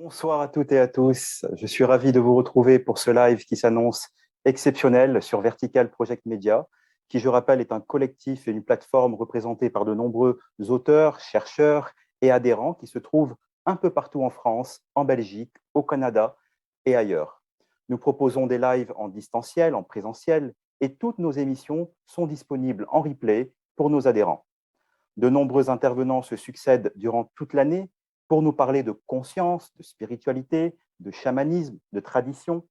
Bonsoir à toutes et à tous. Je suis ravi de vous retrouver pour ce live qui s'annonce exceptionnel sur Vertical Project Media, qui, je rappelle, est un collectif et une plateforme représentée par de nombreux auteurs, chercheurs et adhérents qui se trouvent un peu partout en France, en Belgique, au Canada et ailleurs. Nous proposons des lives en distanciel, en présentiel, et toutes nos émissions sont disponibles en replay pour nos adhérents. De nombreux intervenants se succèdent durant toute l'année pour nous parler de conscience, de spiritualité, de chamanisme, de tradition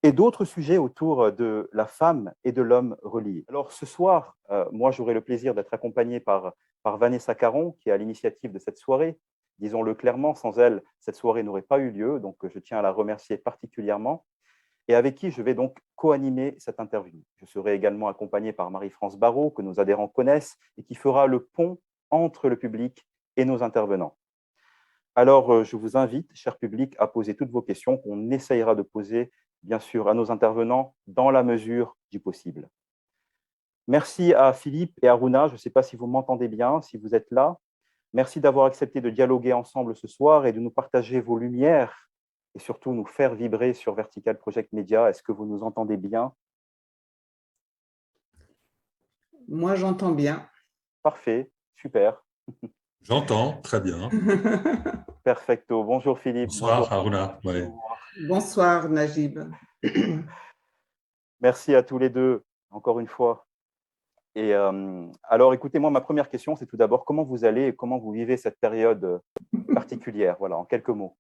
et d'autres sujets autour de la femme et de l'homme reliés. Alors ce soir, moi j'aurai le plaisir d'être accompagné par Vanessa Caron, qui est à l'initiative de cette soirée. Disons-le clairement, sans elle, cette soirée n'aurait pas eu lieu, donc je tiens à la remercier particulièrement, et avec qui je vais donc co-animer cette interview. Je serai également accompagné par Marie-France Barrault, que nos adhérents connaissent, et qui fera le pont entre le public et nos intervenants. Alors, je vous invite, cher public, à poser toutes vos questions qu'on essayera de poser, bien sûr, à nos intervenants dans la mesure du possible. Merci à Philippe et à Runa. Je ne sais pas si vous m'entendez bien, si vous êtes là. Merci d'avoir accepté de dialoguer ensemble ce soir et de nous partager vos lumières et surtout nous faire vibrer sur Vertical Project Media. Est-ce que vous nous entendez bien? Moi, j'entends bien. Parfait, super. J'entends, très bien. Perfecto. Bonjour Philippe. Bonjour. Bonsoir, Aruna. Ouais. Bonsoir, Najib. Merci à tous les deux, encore une fois. Et alors, écoutez, moi, ma première question, c'est tout d'abord comment vous allez et comment vous vivez cette période particulière, voilà, en quelques mots.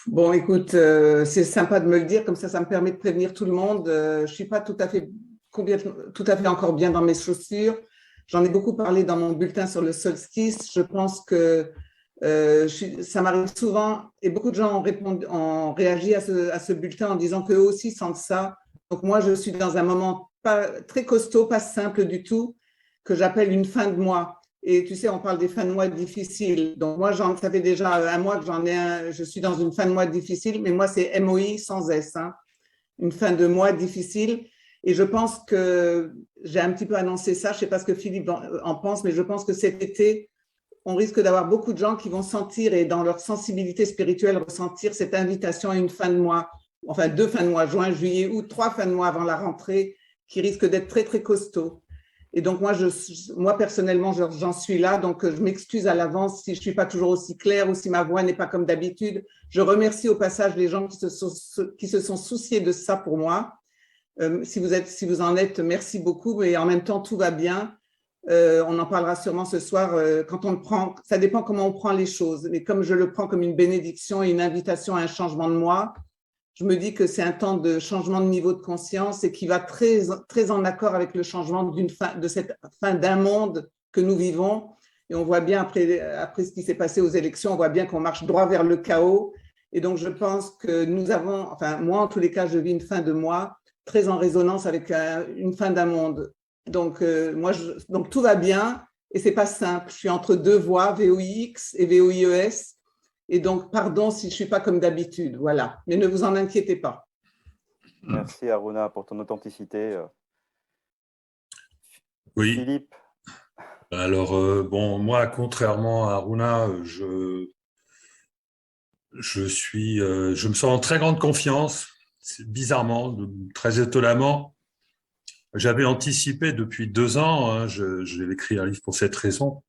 Bon, écoute, c'est sympa de me le dire, comme ça me permet de prévenir tout le monde. Je ne suis pas tout à fait encore bien dans mes chaussures. J'en ai beaucoup parlé dans mon bulletin sur le solstice. Je pense que ça m'arrive souvent et beaucoup de gens ont réagi à ce bulletin en disant qu'eux aussi sentent ça. Donc moi, je suis dans un moment pas très costaud, pas simple du tout, que j'appelle une fin de mois. Et tu sais, on parle des fins de mois difficiles. Donc moi, ça fait déjà un mois que je suis dans une fin de mois difficile, mais moi, c'est MOI sans S, hein, une fin de mois difficile. Et je pense que j'ai un petit peu annoncé ça, je ne sais pas ce que Philippe en pense, mais je pense que cet été, on risque d'avoir beaucoup de gens qui vont sentir et dans leur sensibilité spirituelle ressentir cette invitation à une fin de mois, enfin 2 fins de mois, juin, juillet, ou 3 fins de mois avant la rentrée, qui risquent d'être très, très costauds. Et donc, moi personnellement, j'en suis là. Donc, je m'excuse à l'avance si je ne suis pas toujours aussi claire ou si ma voix n'est pas comme d'habitude. Je remercie au passage les gens qui se sont souciés de ça pour moi. Si vous en êtes, merci beaucoup. Mais en même temps, tout va bien. On en parlera sûrement ce soir. Quand on le prend, ça dépend comment on prend les choses. Mais comme je le prends comme une bénédiction et une invitation à un changement de moi, je me dis que c'est un temps de changement de niveau de conscience et qui va très, très en accord avec le changement de cette fin d'un monde que nous vivons. Et on voit bien, après ce qui s'est passé aux élections, on voit bien qu'on marche droit vers le chaos. Et donc, je pense que moi, en tous les cas, je vis une fin de mois très en résonance avec une fin d'un monde. Donc, donc tout va bien et c'est pas simple. Je suis entre deux voies, VOIX et VOIES. Et donc, pardon si je ne suis pas comme d'habitude, voilà. Mais ne vous en inquiétez pas. Merci Aruna pour ton authenticité. Oui. Philippe. Alors, bon, moi, contrairement à Aruna, je me sens en très grande confiance, bizarrement, très étonnamment. J'avais anticipé depuis 2 ans, hein, j'ai écrit un livre pour cette raison,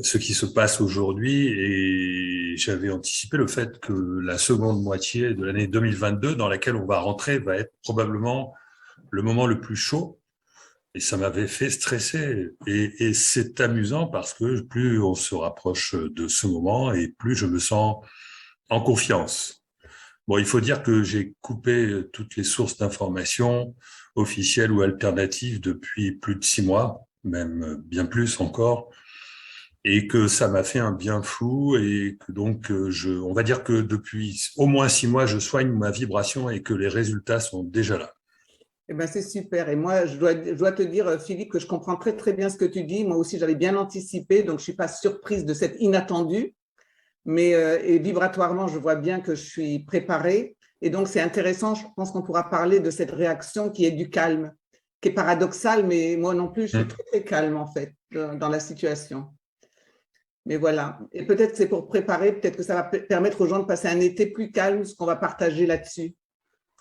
ce qui se passe aujourd'hui, et j'avais anticipé le fait que la seconde moitié de l'année 2022, dans laquelle on va rentrer, va être probablement le moment le plus chaud, et ça m'avait fait stresser. Et c'est amusant parce que plus on se rapproche de ce moment, et plus je me sens en confiance. Bon, il faut dire que j'ai coupé toutes les sources d'informations officielles ou alternatives depuis plus de 6 mois, même bien plus encore, et que ça m'a fait un bien fou, et que donc on va dire que depuis au moins 6 mois, je soigne ma vibration et que les résultats sont déjà là. Eh ben, c'est super. Et moi, je dois te dire, Philippe, que je comprends très, très bien ce que tu dis. Moi aussi, j'avais bien anticipé, donc je ne suis pas surprise de cet inattendu. Mais et vibratoirement, je vois bien que je suis préparée. Et donc, c'est intéressant. Je pense qu'on pourra parler de cette réaction qui est du calme, qui est paradoxale, mais moi non plus, je suis très, très calme, en fait, dans la situation. Mais voilà. Et peut-être que c'est pour préparer, peut-être que ça va permettre aux gens de passer un été plus calme, ce qu'on va partager là-dessus.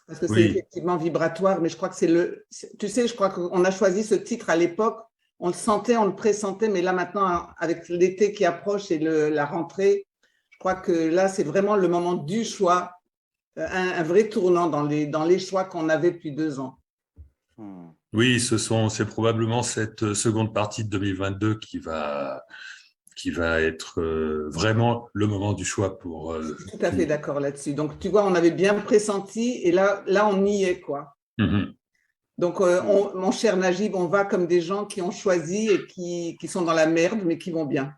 Parce que c'est Oui, effectivement vibratoire, mais je crois que tu sais, je crois qu'on a choisi ce titre à l'époque, on le sentait, on le pressentait, mais là maintenant, avec l'été qui approche et la rentrée, je crois que là, c'est vraiment le moment du choix, un vrai tournant dans les choix qu'on avait depuis 2 ans. Hmm. Oui, c'est probablement cette seconde partie de 2022 qui va être vraiment le moment du choix pour Je suis tout à tout. fait d'accord là-dessus. Donc, tu vois, on avait bien pressenti et là on y est, quoi. Mhm. Donc, mon cher Najib, on va comme des gens qui ont choisi et qui sont dans la merde, mais qui vont bien.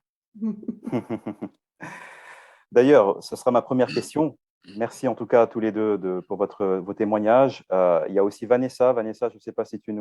D'ailleurs, ce sera ma première question. Merci en tout cas à tous les deux pour vos témoignages. Il y a aussi Vanessa. Vanessa, je ne sais pas si tu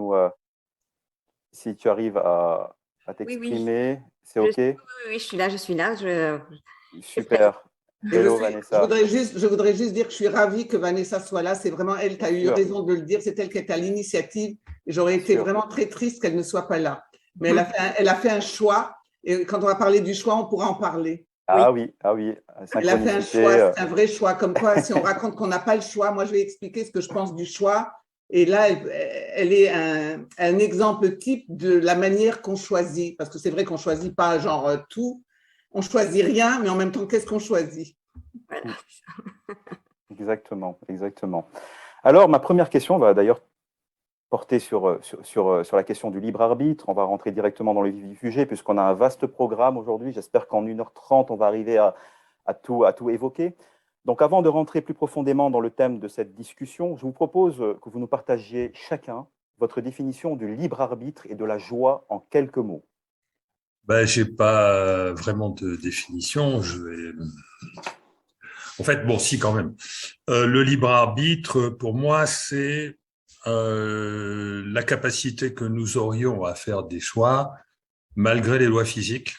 arrives à Oui, oui. t'exprimer. C'est Oui, OK? oui, je suis là, je suis là. C'est prêt. Super. Et Hello je Vanessa. voudrais juste dire que je suis ravie que Vanessa soit là. C'est vraiment elle qui Bien a eu sûr, raison de le dire. C'est elle qui est à l'initiative. Et j'aurais bien été sûr. vraiment très triste qu'elle ne soit pas là. Mais elle a fait un choix. Et quand on va parler du choix, on pourra en parler. Oui, Ah oui, Elle a fait un choix, synchronicité. c'est un vrai choix. Comme quoi, si on raconte qu'on n'a pas le choix, moi, je vais expliquer ce que je pense du choix. Et là, elle est un exemple type de la manière qu'on choisit. Parce que c'est vrai qu'on ne choisit pas genre tout. On ne choisit rien, mais en même temps, qu'est-ce qu'on choisit? voilà. Exactement, exactement. Alors, ma première question va d'ailleurs porter sur la question du libre arbitre. On va rentrer directement dans le vif du sujet puisqu'on a un vaste programme aujourd'hui. J'espère qu'en 1h30, on va arriver à tout évoquer. Donc, avant de rentrer plus profondément dans le thème de cette discussion, je vous propose que vous nous partagiez chacun votre définition du libre arbitre et de la joie en quelques mots. Ben, j'ai pas vraiment de définition. En fait, bon, si quand même. Le libre arbitre, pour moi, c'est la capacité que nous aurions à faire des choix malgré les lois physiques,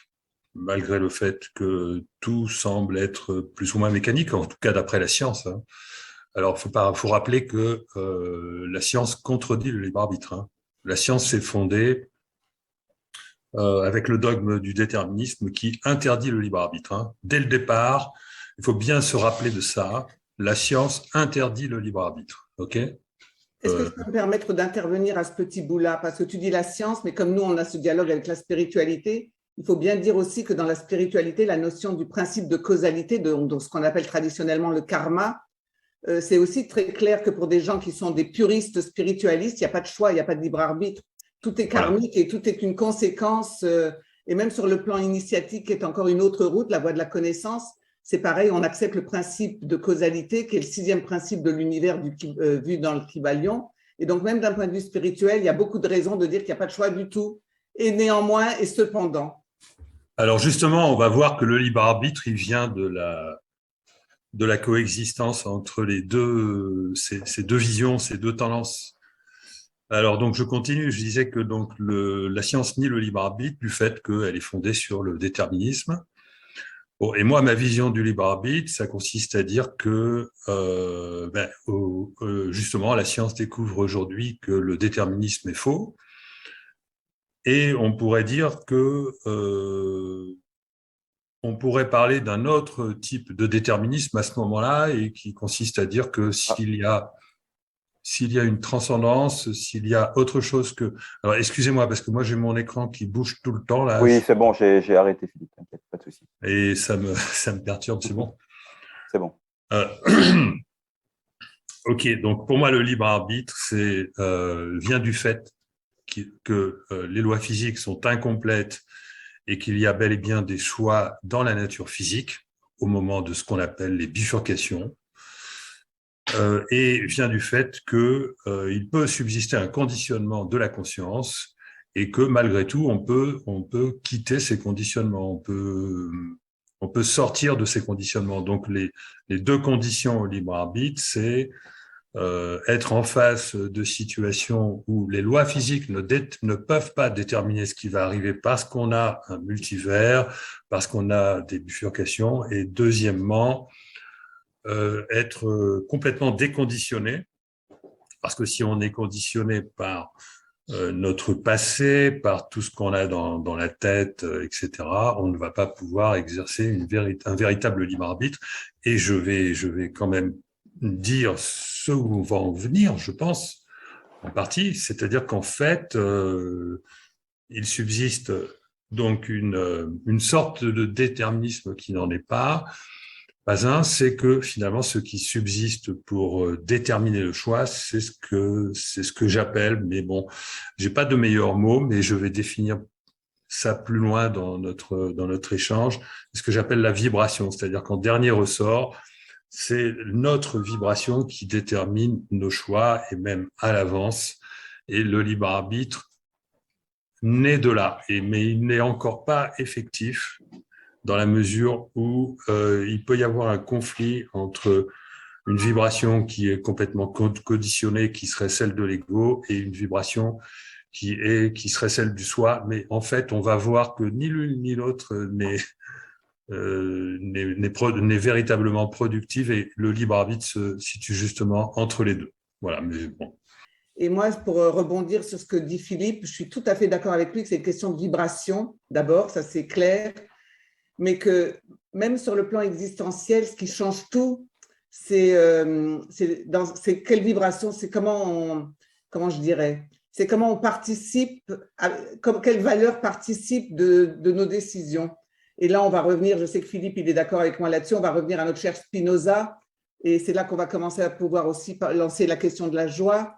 malgré le fait que tout semble être plus ou moins mécanique, en tout cas d'après la science, hein. Alors, faut rappeler que la science contredit le libre arbitre, hein. La science s'est fondée avec le dogme du déterminisme qui interdit le libre arbitre, hein. Dès le départ, il faut bien se rappeler de ça. La science interdit le libre arbitre. OK? Est-ce que je peux me permettre d'intervenir à ce petit bout-là? Parce que tu dis la science, mais comme nous, on a ce dialogue avec la spiritualité, il faut bien dire aussi que dans la spiritualité, la notion du principe de causalité, de ce qu'on appelle traditionnellement le karma, c'est aussi très clair que pour des gens qui sont des puristes spiritualistes, il n'y a pas de choix, il n'y a pas de libre arbitre. Tout est karmique et tout est une conséquence. Et même sur le plan initiatique, qui est encore une autre route, la voie de la connaissance, c'est pareil, on accepte le principe de causalité, qui est le 6e principe de l'univers vu dans le Kybalion. Et donc, même d'un point de vue spirituel, il y a beaucoup de raisons de dire qu'il n'y a pas de choix du tout. Et néanmoins, et cependant. Alors justement, on va voir que le libre arbitre, il vient de la coexistence entre ces deux visions, ces deux tendances. Alors donc je continue, je disais que donc la science nie le libre arbitre du fait qu'elle est fondée sur le déterminisme. Bon, et moi, ma vision du libre arbitre, ça consiste à dire que justement, la science découvre aujourd'hui que le déterminisme est faux, et on pourrait dire que on pourrait parler d'un autre type de déterminisme à ce moment-là, et qui consiste à dire que s'il y a une transcendance, s'il y a autre chose que... Alors, excusez-moi, parce que moi, j'ai mon écran qui bouge tout le temps, là, Oui, c'est bon, j'ai arrêté, Philippe, t'inquiète, pas de souci. et ça me perturbe, c'est bon. C'est bon. Euh, ok, donc pour moi, le libre arbitre, vient du fait que les lois physiques sont incomplètes et qu'il y a bel et bien des choix dans la nature physique au moment de ce qu'on appelle les bifurcations. Et vient du fait qu'il peut subsister un conditionnement de la conscience et que malgré tout, on peut quitter ces conditionnements, on peut sortir de ces conditionnements. Donc, les deux conditions au libre arbitre, c'est être en face de situations où les lois physiques ne peuvent pas déterminer ce qui va arriver parce qu'on a un multivers, parce qu'on a des bifurcations, et deuxièmement, être complètement déconditionné, parce que si on est conditionné par notre passé, par tout ce qu'on a dans la tête, etc., on ne va pas pouvoir exercer un véritable libre arbitre. Et je vais quand même dire ce où on va en venir, je pense, en partie. C'est-à-dire qu'en fait, il subsiste donc une sorte de déterminisme qui n'en est pas. Pas un, c'est que finalement, ce qui subsiste pour déterminer le choix, c'est ce que j'appelle, mais bon, j'ai pas de meilleur mot, mais je vais définir ça plus loin dans notre échange, ce que j'appelle la vibration, c'est-à-dire qu'en dernier ressort, c'est notre vibration qui détermine nos choix et même à l'avance, et le libre arbitre naît de là, mais il n'est encore pas effectif dans la mesure où il peut y avoir un conflit entre une vibration qui est complètement conditionnée, qui serait celle de l'ego, et une vibration qui serait celle du soi. Mais en fait, on va voir que ni l'une ni l'autre n'est véritablement productive, et le libre arbitre se situe justement entre les deux. Voilà, mais bon. Et moi, pour rebondir sur ce que dit Philippe, je suis tout à fait d'accord avec lui que c'est une question de vibration, d'abord, ça c'est clair, mais que même sur le plan existentiel, ce qui change tout, c'est quelle vibration, c'est comment je dirais, c'est comment on participe, quelle valeur participe de nos décisions. Et là, on va revenir, je sais que Philippe, il est d'accord avec moi là-dessus, on va revenir à notre cher Spinoza, et c'est là qu'on va commencer à pouvoir aussi lancer la question de la joie.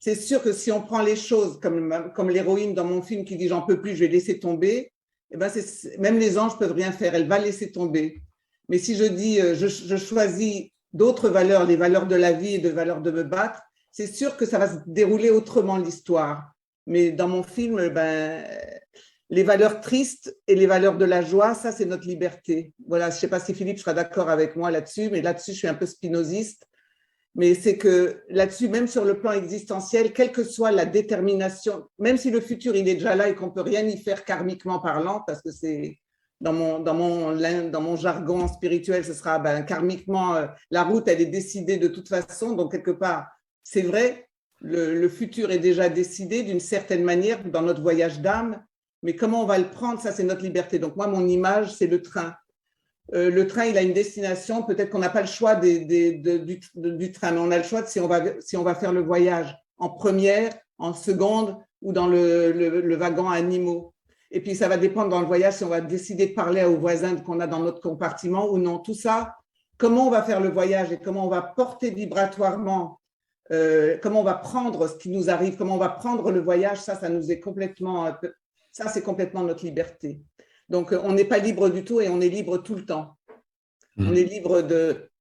C'est sûr que si on prend les choses comme l'héroïne dans mon film qui dit « j'en peux plus, je vais laisser tomber », eh ben même les anges ne peuvent rien faire, elle va laisser tomber. Mais si je dis je choisis d'autres valeurs, les valeurs de la vie et de valeurs de me battre, c'est sûr que ça va se dérouler autrement l'histoire. Mais dans mon film, les valeurs tristes et les valeurs de la joie, ça c'est notre liberté. Voilà, je ne sais pas si Philippe sera d'accord avec moi là-dessus, mais là-dessus je suis un peu spinoziste. Mais c'est que là-dessus, même sur le plan existentiel, quelle que soit la détermination, même si le futur il est déjà là et qu'on ne peut rien y faire karmiquement parlant, parce que c'est dans mon jargon spirituel, ce sera karmiquement, la route elle est décidée de toute façon, donc quelque part, c'est vrai, le futur est déjà décidé d'une certaine manière dans notre voyage d'âme, mais comment on va le prendre, ça c'est notre liberté. Donc moi, mon image, c'est le train. Le train, il a une destination, peut-être qu'on n'a pas le choix du train, mais on a le choix de si on va faire le voyage en première, en seconde ou dans le wagon à animaux. Et puis, ça va dépendre dans le voyage si on va décider de parler aux voisins qu'on a dans notre compartiment ou non. Tout ça, comment on va faire le voyage et comment on va porter vibratoirement, comment on va prendre ce qui nous arrive, comment on va prendre le voyage, ça nous est complètement, ça c'est complètement notre liberté. Donc, on n'est pas libre du tout et on est libre tout le temps. On est libre de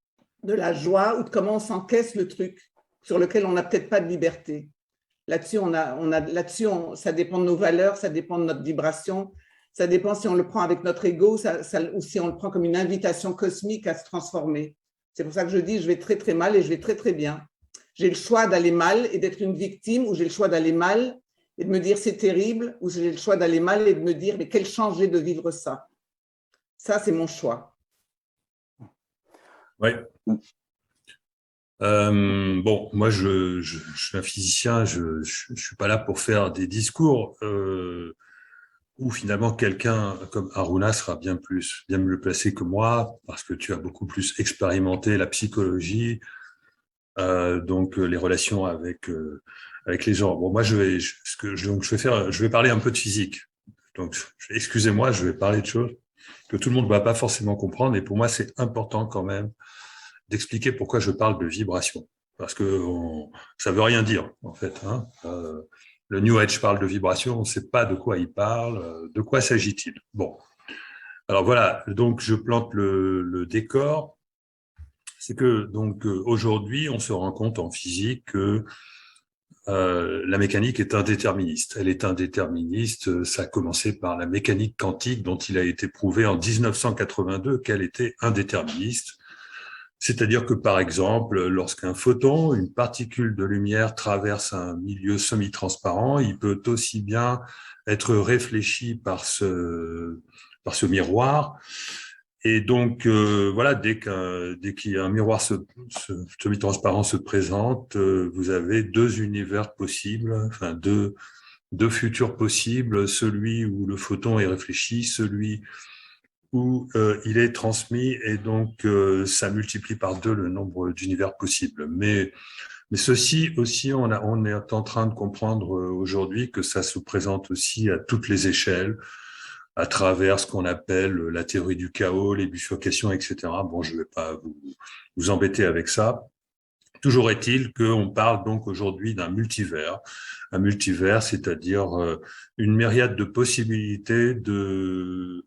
la joie ou de comment on s'encaisse le truc sur lequel on n'a peut-être pas de liberté. Là-dessus, ça dépend de nos valeurs, ça dépend de notre vibration, ça dépend si on le prend avec notre ego ou si on le prend comme une invitation cosmique à se transformer. C'est pour ça que je dis, je vais très, très mal et je vais très, très bien. J'ai le choix d'aller mal et d'être une victime, ou j'ai le choix d'aller mal et de me dire c'est terrible, ou j'ai le choix d'aller mal et de me dire mais quel changé de vivre ça. Ça, c'est mon choix. Oui. Bon, moi, je suis un physicien, je suis pas là pour faire des discours où finalement quelqu'un comme Aruna sera bien mieux placé que moi, parce que tu as beaucoup plus expérimenté la psychologie, donc les relations avec les gens. Bon, moi, je vais parler un peu de physique. Donc, excusez-moi, je vais parler de choses que tout le monde ne va pas forcément comprendre, et pour moi, c'est important quand même d'expliquer pourquoi je parle de vibration, parce que ça veut rien dire en fait. Hein. Le New Age parle de vibration, on ne sait pas de quoi il parle, de quoi s'agit-il. Bon, alors voilà, donc je plante le décor. C'est que donc aujourd'hui, on se rend compte en physique que la mécanique est indéterministe. Elle est indéterministe. Ça a commencé par la mécanique quantique, dont il a été prouvé en 1982 qu'elle était indéterministe. C'est-à-dire que, par exemple, lorsqu'un photon, une particule de lumière, traverse un milieu semi-transparent, il peut aussi bien être réfléchi par ce miroir. Et donc, voilà, dès qu'il y a un miroir semi-transparent se présente, vous avez deux univers possibles, enfin deux deux futurs possibles, celui où le photon est réfléchi, celui où il est transmis, et donc ça multiplie par 2 le nombre d'univers possibles. Mais ceci aussi, on est en train de comprendre aujourd'hui que ça se présente aussi à toutes les échelles, à travers ce qu'on appelle la théorie du chaos, les bifurcations, etc. Bon, je ne vais pas vous embêter avec ça. Toujours est-il qu'on parle donc aujourd'hui d'un multivers. Un multivers, c'est-à-dire une myriade de possibilités de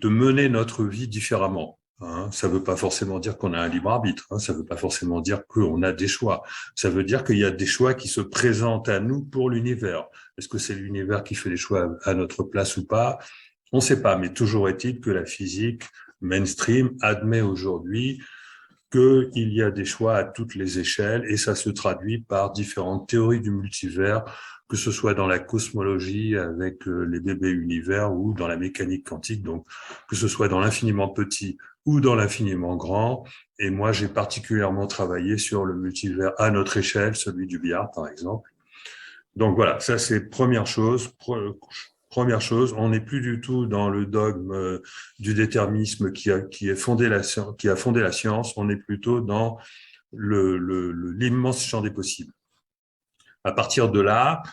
mener notre vie différemment. Hein. Ça ne veut pas forcément dire qu'on a un libre arbitre, hein. Ça ne veut pas forcément dire qu'on a des choix. Ça veut dire qu'il y a des choix qui se présentent à nous pour l'univers. Est-ce que c'est l'univers qui fait les choix à notre place ou pas? On ne sait pas, mais toujours est-il que la physique mainstream admet aujourd'hui qu'il y a des choix à toutes les échelles, et ça se traduit par différentes théories du multivers, que ce soit dans la cosmologie avec les bébés univers ou dans la mécanique quantique, donc que ce soit dans l'infiniment petit ou dans l'infiniment grand. Et moi, j'ai particulièrement travaillé sur le multivers à notre échelle, celui du billard, par exemple. Donc voilà, ça c'est première chose. Première chose, on n'est plus du tout dans le dogme du déterminisme qui a fondé la science, on est plutôt dans l'immense champ des possibles. À partir de là,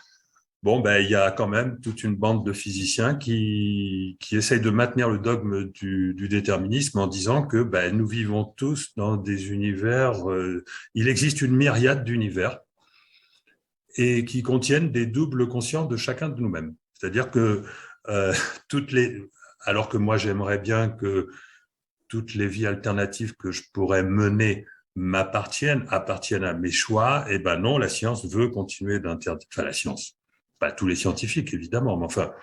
bon, il y a quand même toute une bande de physiciens qui essayent de maintenir le dogme du déterminisme en disant que nous vivons tous dans des univers, il existe une myriade d'univers et qui contiennent des doubles conscients de chacun de nous-mêmes. C'est-à-dire que alors que moi j'aimerais bien que toutes les vies alternatives que je pourrais mener appartiennent à mes choix, et non, la science veut continuer d'interdire, enfin la science, pas tous les scientifiques évidemment, mais enfin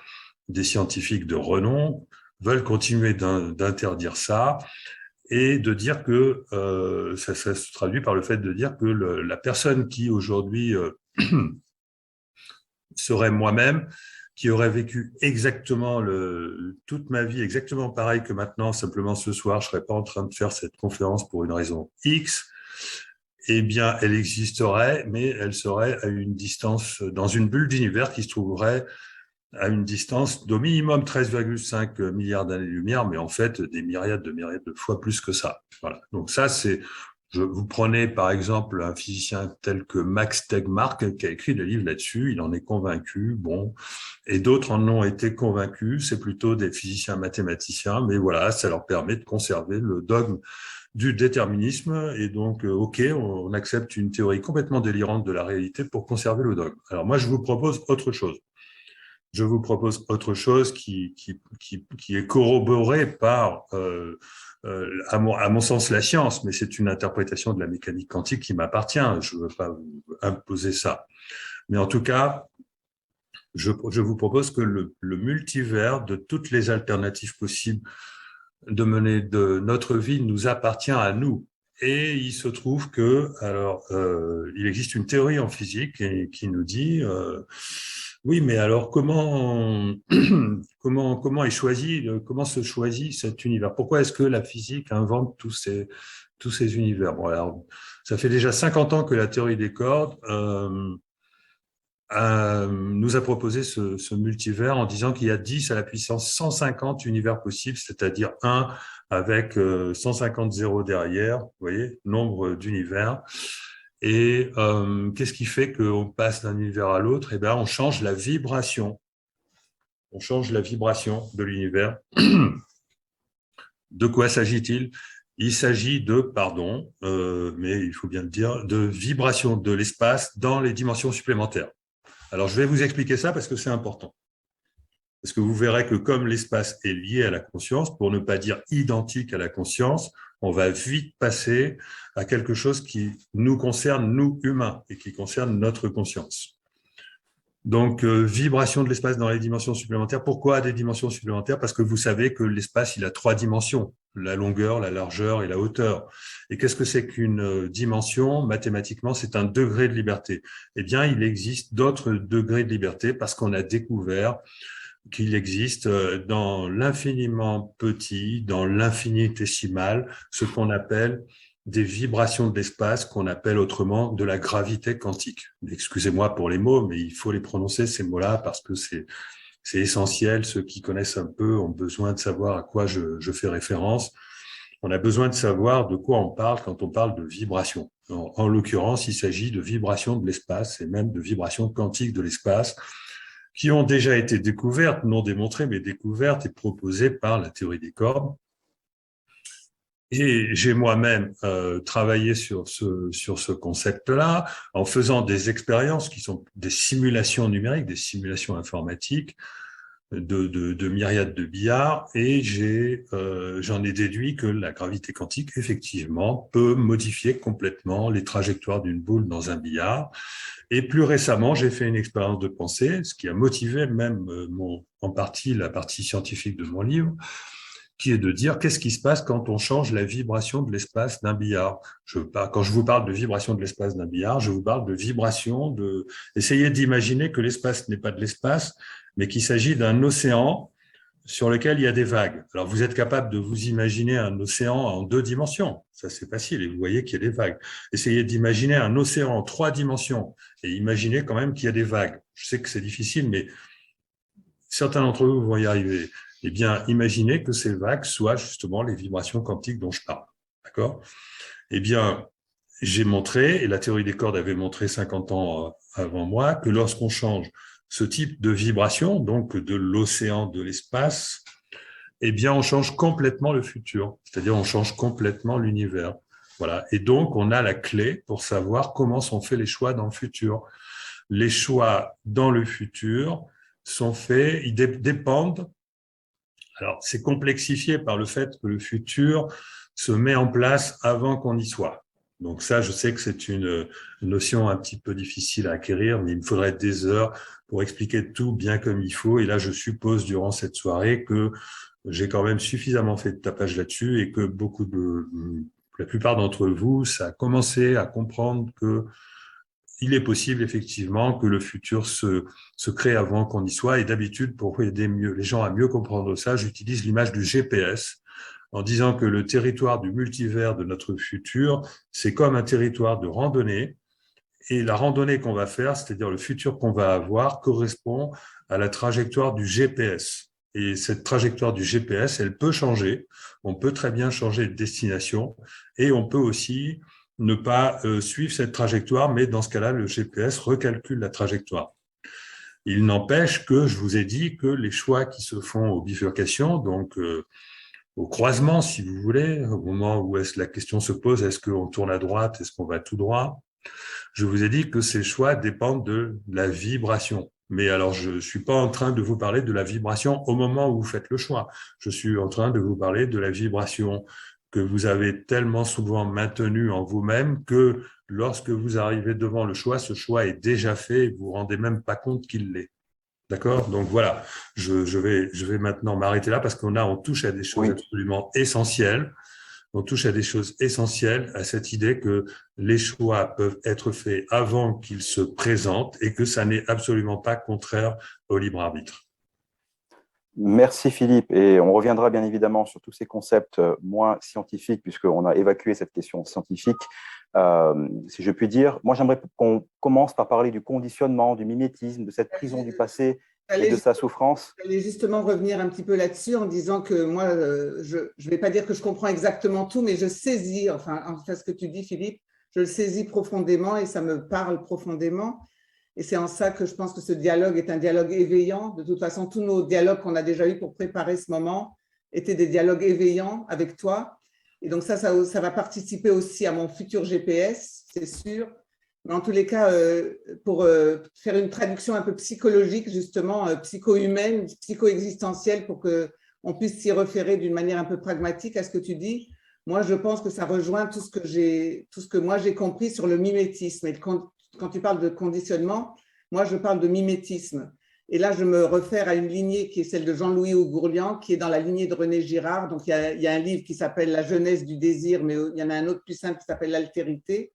des scientifiques de renom veulent continuer d'interdire ça, et de dire que ça se traduit par le fait de dire que la personne qui aujourd'hui serait moi-même, qui aurait vécu exactement toute ma vie exactement pareil que maintenant, simplement ce soir, je ne serais pas en train de faire cette conférence pour une raison X, eh bien, elle existerait, mais elle serait à une distance, dans une bulle d'univers qui se trouverait à une distance d'au minimum 13,5 milliards d'années-lumière, mais en fait, des myriades de fois plus que ça. Voilà. Donc ça, vous prenez par exemple un physicien tel que Max Tegmark qui a écrit des livres là-dessus, il en est convaincu, bon, et d'autres en ont été convaincus, c'est plutôt des physiciens mathématiciens, mais voilà, ça leur permet de conserver le dogme du déterminisme, et donc, ok, on accepte une théorie complètement délirante de la réalité pour conserver le dogme. Alors moi, je vous propose autre chose. Je vous propose autre chose qui est corroborée par, à mon sens, la science, mais c'est une interprétation de la mécanique quantique qui m'appartient. Je ne veux pas vous imposer ça. Mais en tout cas, je vous propose que le multivers de toutes les alternatives possibles de mener de notre vie nous appartient à nous. Et il se trouve que, alors, il existe une théorie en physique qui nous dit, oui, mais alors comment comment se choisit cet univers? Pourquoi est-ce que la physique invente tous ces univers? Bon, alors, ça fait déjà 50 ans que la théorie des cordes nous a proposé ce multivers en disant qu'il y a 10 à la puissance 150 univers possibles, c'est-à-dire 1 avec 150 zéros derrière, vous voyez, nombre d'univers. Et qu'est-ce qui fait qu'on passe d'un univers à l'autre? Eh bien, on change la vibration. On change la vibration de l'univers. De quoi s'agit-il? Il s'agit mais il faut bien le dire, de vibration de l'espace dans les dimensions supplémentaires. Alors, je vais vous expliquer ça parce que c'est important. Parce que vous verrez que comme l'espace est lié à la conscience, pour ne pas dire identique à la conscience, on va vite passer à quelque chose qui nous concerne, nous, humains, et qui concerne notre conscience. Donc, vibration de l'espace dans les dimensions supplémentaires. Pourquoi des dimensions supplémentaires? Parce que vous savez que l'espace, il a 3 dimensions, la longueur, la largeur et la hauteur. Et qu'est-ce que c'est qu'une dimension? Mathématiquement, c'est un degré de liberté. Eh bien, il existe d'autres degrés de liberté parce qu'on a découvert qu'il existe dans l'infiniment petit, dans l'infinitésimal, ce qu'on appelle des vibrations de l'espace qu'on appelle autrement de la gravité quantique. Excusez-moi pour les mots, mais il faut les prononcer, ces mots-là, parce que c'est essentiel. Ceux qui connaissent un peu ont besoin de savoir à quoi je fais référence. On a besoin de savoir de quoi on parle quand on parle de vibration. En l'occurrence, il s'agit de vibrations de l'espace et même de vibrations quantiques de l'espace qui ont déjà été découvertes, non démontrées, mais découvertes et proposées par la théorie des cordes. Et j'ai moi-même travaillé sur ce concept-là en faisant des expériences qui sont des simulations numériques, des simulations informatiques de myriades de billards, et j'en ai déduit que la gravité quantique, effectivement, peut modifier complètement les trajectoires d'une boule dans un billard. Et plus récemment, j'ai fait une expérience de pensée, ce qui a motivé même en partie la partie scientifique de mon livre, qui est de dire qu'est-ce qui se passe quand on change la vibration de l'espace d'un billard. Quand je vous parle de vibration de l'espace d'un billard, je vous parle de vibration essayez d'imaginer que l'espace n'est pas de l'espace, mais qu'il s'agit d'un océan sur lequel il y a des vagues. Alors, vous êtes capable de vous imaginer un océan en 2 dimensions. Ça, c'est facile, et vous voyez qu'il y a des vagues. Essayez d'imaginer un océan en 3 dimensions, et imaginez quand même qu'il y a des vagues. Je sais que c'est difficile, mais certains d'entre vous vont y arriver. Eh bien, imaginez que ces vagues soient justement les vibrations quantiques dont je parle. D'accord ? Eh bien, j'ai montré, et la théorie des cordes avait montré 50 ans avant moi, que lorsqu'on change ce type de vibration, donc de l'océan, de l'espace, eh bien, on change complètement le futur. C'est-à-dire, on change complètement l'univers. Voilà. Et donc, on a la clé pour savoir comment sont faits les choix dans le futur. Les choix dans le futur sont faits, ils dépendent. Alors, c'est complexifié par le fait que le futur se met en place avant qu'on y soit. Donc ça, je sais que c'est une notion un petit peu difficile à acquérir, mais il me faudrait des heures pour expliquer tout bien comme il faut. Et là, je suppose durant cette soirée que j'ai quand même suffisamment fait de tapage là-dessus et que la plupart d'entre vous, ça a commencé à comprendre que il est possible effectivement que le futur se crée avant qu'on y soit. Et d'habitude, pour aider les gens à mieux comprendre ça, j'utilise l'image du GPS en disant que le territoire du multivers de notre futur, c'est comme un territoire de randonnée. Et la randonnée qu'on va faire, c'est-à-dire le futur qu'on va avoir, correspond à la trajectoire du GPS. Et cette trajectoire du GPS, elle peut changer. On peut très bien changer de destination et on peut aussi ne pas suivre cette trajectoire, mais dans ce cas-là, le GPS recalcule la trajectoire. Il n'empêche que je vous ai dit que les choix qui se font aux bifurcations, donc au croisement, si vous voulez, au moment où la question se pose, est-ce qu'on tourne à droite, est-ce qu'on va tout droit? Je vous ai dit que ces choix dépendent de la vibration. Mais alors, je ne suis pas en train de vous parler de la vibration au moment où vous faites le choix. Je suis en train de vous parler de la vibration que vous avez tellement souvent maintenue en vous-même que lorsque vous arrivez devant le choix, ce choix est déjà fait et vous ne vous rendez même pas compte qu'il l'est. D'accord? Donc voilà, je vais maintenant m'arrêter là parce on touche à des choses absolument essentielles. On touche à des choses essentielles, à cette idée que les choix peuvent être faits avant qu'ils se présentent et que ça n'est absolument pas contraire au libre arbitre. Merci Philippe, et on reviendra bien évidemment sur tous ces concepts moins scientifiques puisqu'on a évacué cette question scientifique. Si je puis dire, moi j'aimerais qu'on commence par parler du conditionnement, du mimétisme, de cette prison du passé et de sa souffrance. J'allais justement revenir un petit peu là-dessus en disant que moi, je ne vais pas dire que je comprends exactement tout, mais je saisis, enfin ce que tu dis Philippe, je le saisis profondément et ça me parle profondément. Et c'est en ça que je pense que ce dialogue est un dialogue éveillant. De toute façon, tous nos dialogues qu'on a déjà eus pour préparer ce moment étaient des dialogues éveillants avec toi. Et donc ça va participer aussi à mon futur GPS, c'est sûr. Mais en tous les cas, pour faire une traduction un peu psychologique, justement, psycho-humaine, psycho-existentielle, pour qu'on puisse s'y référer d'une manière un peu pragmatique à ce que tu dis, moi, je pense que ça rejoint tout ce que moi j'ai compris sur le mimétisme. Et quand tu parles de conditionnement, moi, je parle de mimétisme. Et là, je me réfère à une lignée qui est celle de Jean-Louis Ougourlian, qui est dans la lignée de René Girard. Donc, il y a un livre qui s'appelle « La jeunesse du désir », mais il y en a un autre plus simple qui s'appelle « L'altérité ».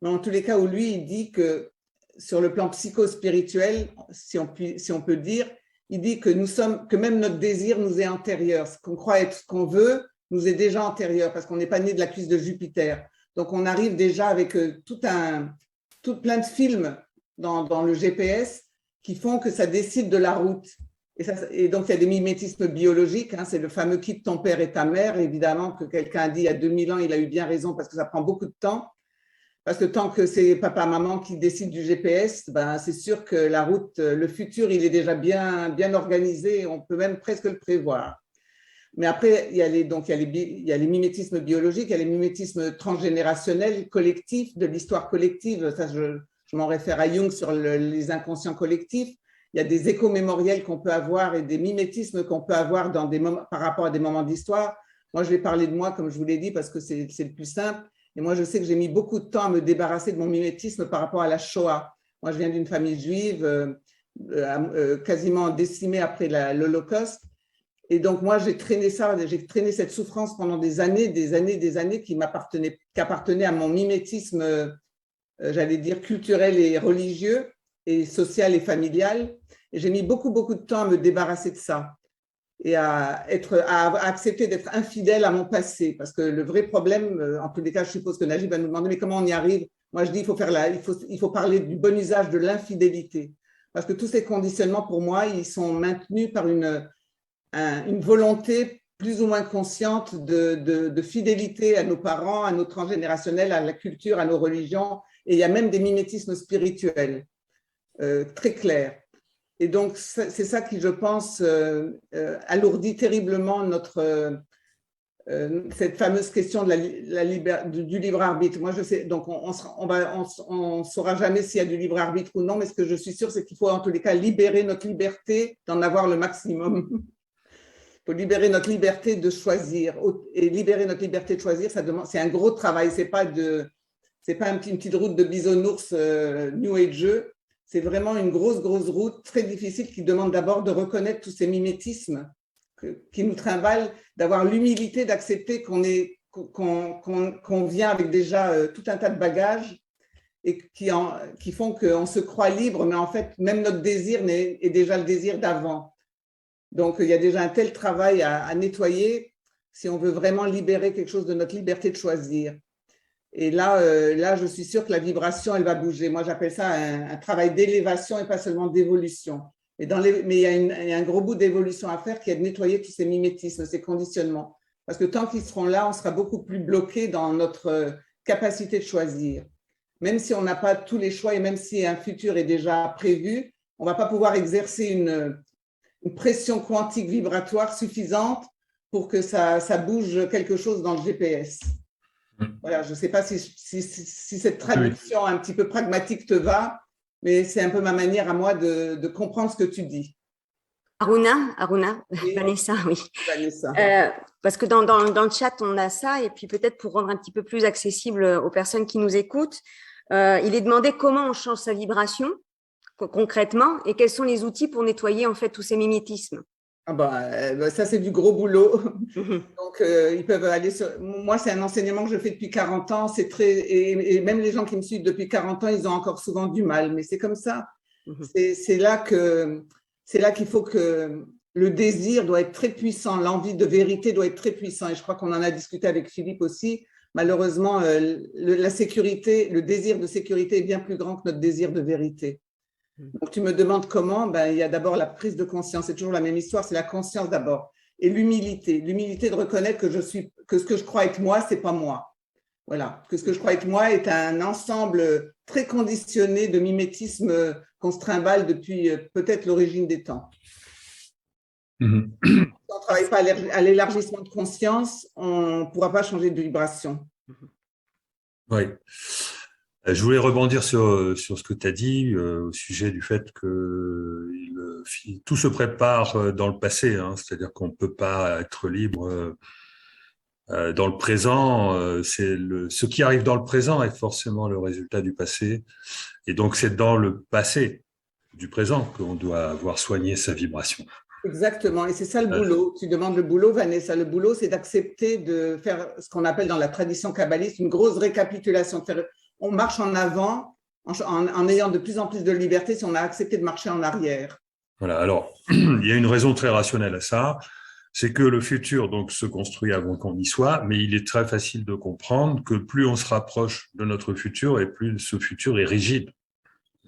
Mais en tous les cas, où lui, il dit que sur le plan psycho-spirituel, si on peut dire, il dit que même notre désir nous est antérieur. Ce qu'on croit être ce qu'on veut, nous est déjà antérieure parce qu'on n'est pas né de la cuisse de Jupiter. Donc, on arrive déjà avec tout plein de films dans le GPS qui font que ça décide de la route. Et donc, il y a des mimétismes biologiques. Hein, c'est le fameux quitte ton père et ta mère. Évidemment que quelqu'un a dit il y a 2000 ans, il a eu bien raison parce que ça prend beaucoup de temps. Parce que tant que c'est papa, maman qui décident du GPS, ben, c'est sûr que la route, le futur, il est déjà bien organisé. On peut même presque le prévoir. Mais après, il y a les mimétismes biologiques, il y a les mimétismes transgénérationnels, collectifs, de l'histoire collective. Ça, je m'en réfère à Jung sur les inconscients collectifs. Il y a des échos mémoriels qu'on peut avoir et des mimétismes qu'on peut avoir par rapport à des moments d'histoire. Moi, je vais parler de moi, comme je vous l'ai dit, parce que c'est le plus simple. Et moi, je sais que j'ai mis beaucoup de temps à me débarrasser de mon mimétisme par rapport à la Shoah. Moi, je viens d'une famille juive quasiment décimée après l'Holocauste. Et donc, moi, j'ai traîné cette souffrance pendant des années qui appartenait à mon mimétisme, j'allais dire, culturel et religieux, et social et familial. Et j'ai mis beaucoup de temps à me débarrasser de ça et à accepter d'être infidèle à mon passé. Parce que le vrai problème, en tous les cas, je suppose que Najib va nous demander, mais comment on y arrive? Moi, je dis, il faut parler du bon usage de l'infidélité. Parce que tous ces conditionnements, pour moi, ils sont maintenus par une volonté plus ou moins consciente de fidélité à nos parents, à nos transgénérationnels, à la culture, à nos religions. Et il y a même des mimétismes spirituels très clairs. Et donc, c'est ça qui, je pense, alourdit terriblement cette fameuse question du libre arbitre. Moi, je sais, donc on saura jamais s'il y a du libre arbitre ou non, mais ce que je suis sûre, c'est qu'il faut en tous les cas libérer notre liberté d'en avoir le maximum. Il faut libérer notre liberté de choisir. Et libérer notre liberté de choisir, c'est un gros travail. C'est pas une petite route de bisounours New Age. C'est vraiment une grosse route très difficile qui demande d'abord de reconnaître tous ces mimétismes qui nous trimballent, d'avoir l'humilité d'accepter qu'on vient avec déjà tout un tas de bagages et qui font qu'on se croit libre, mais en fait, même notre désir est déjà le désir d'avant. Donc, il y a déjà un tel travail à nettoyer si on veut vraiment libérer quelque chose de notre liberté de choisir. Et là, je suis sûre que la vibration, elle va bouger. Moi, j'appelle ça un travail d'élévation et pas seulement d'évolution. Mais il y a un gros bout d'évolution à faire qui est de nettoyer tous ces mimétismes, ces conditionnements. Parce que tant qu'ils seront là, on sera beaucoup plus bloqué dans notre capacité de choisir. Même si on n'a pas tous les choix et même si un futur est déjà prévu, on ne va pas pouvoir exercer une pression quantique vibratoire suffisante pour que ça bouge quelque chose dans le GPS. Voilà, je ne sais pas si cette traduction un petit peu pragmatique te va, mais c'est un peu ma manière à moi de comprendre ce que tu dis. Aruna, Oui. Vanessa, oui. Vanessa. Parce que dans le chat, on a ça, et puis peut-être pour rendre un petit peu plus accessible aux personnes qui nous écoutent, il est demandé comment on change sa vibration concrètement et quels sont les outils pour nettoyer en fait tous ces mimétismes. Ça, c'est du gros boulot. Donc, ils peuvent aller Moi, c'est un enseignement que je fais depuis 40 ans. Et même les gens qui me suivent depuis 40 ans, ils ont encore souvent du mal. Mais c'est comme ça. C'est là qu'il faut que le désir doit être très puissant. L'envie de vérité doit être très puissant. Et je crois qu'on en a discuté avec Philippe aussi. Malheureusement, la sécurité, le désir de sécurité est bien plus grand que notre désir de vérité. Donc, tu me demandes comment, il y a d'abord la prise de conscience, c'est toujours la même histoire, c'est la conscience d'abord. Et l'humilité de reconnaître que ce que je crois être moi, c'est pas moi. Voilà, que ce que je crois être moi est un ensemble très conditionné de mimétisme qu'on se trimballe depuis peut-être l'origine des temps. Si on ne travaille pas à l'élargissement de conscience, on ne pourra pas changer de vibration. Oui. Je voulais rebondir sur ce que tu as dit au sujet du fait que tout se prépare dans le passé, hein, c'est-à-dire qu'on ne peut pas être libre dans le présent. Ce qui arrive dans le présent est forcément le résultat du passé, et donc c'est dans le passé du présent qu'on doit avoir soigné sa vibration. Exactement, et c'est ça le boulot. Tu demandes le boulot, Vanessa. Le boulot, c'est d'accepter de faire ce qu'on appelle dans la tradition kabbaliste une grosse récapitulation. On marche en avant en ayant de plus en plus de liberté si on a accepté de marcher en arrière. Voilà, alors, il y a une raison très rationnelle à ça. c'est que le futur donc se construit avant qu'on y soit, mais il est très facile de comprendre que plus on se rapproche de notre futur et plus ce futur est rigide.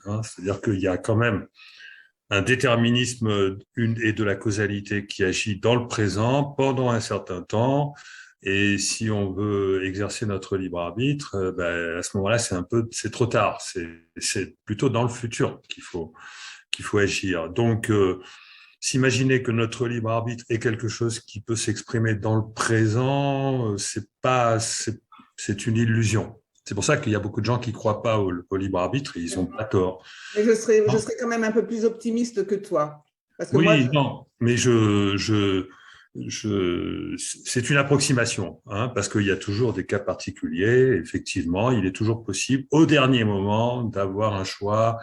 Hein, c'est-à-dire qu'il y a quand même un déterminisme et de la causalité qui agit dans le présent pendant un certain temps. Et si on veut exercer notre libre arbitre, à ce moment-là, c'est trop tard. C'est plutôt dans le futur qu'il faut agir. Donc, s'imaginer que notre libre arbitre est quelque chose qui peut s'exprimer dans le présent, c'est une illusion. C'est pour ça qu'il y a beaucoup de gens qui ne croient pas au libre arbitre et ils n'ont pas tort. Mais je serais quand même un peu plus optimiste que toi. Parce que oui, non, mais c'est une approximation, hein, parce qu'il y a toujours des cas particuliers. Effectivement, il est toujours possible, au dernier moment, d'avoir un choix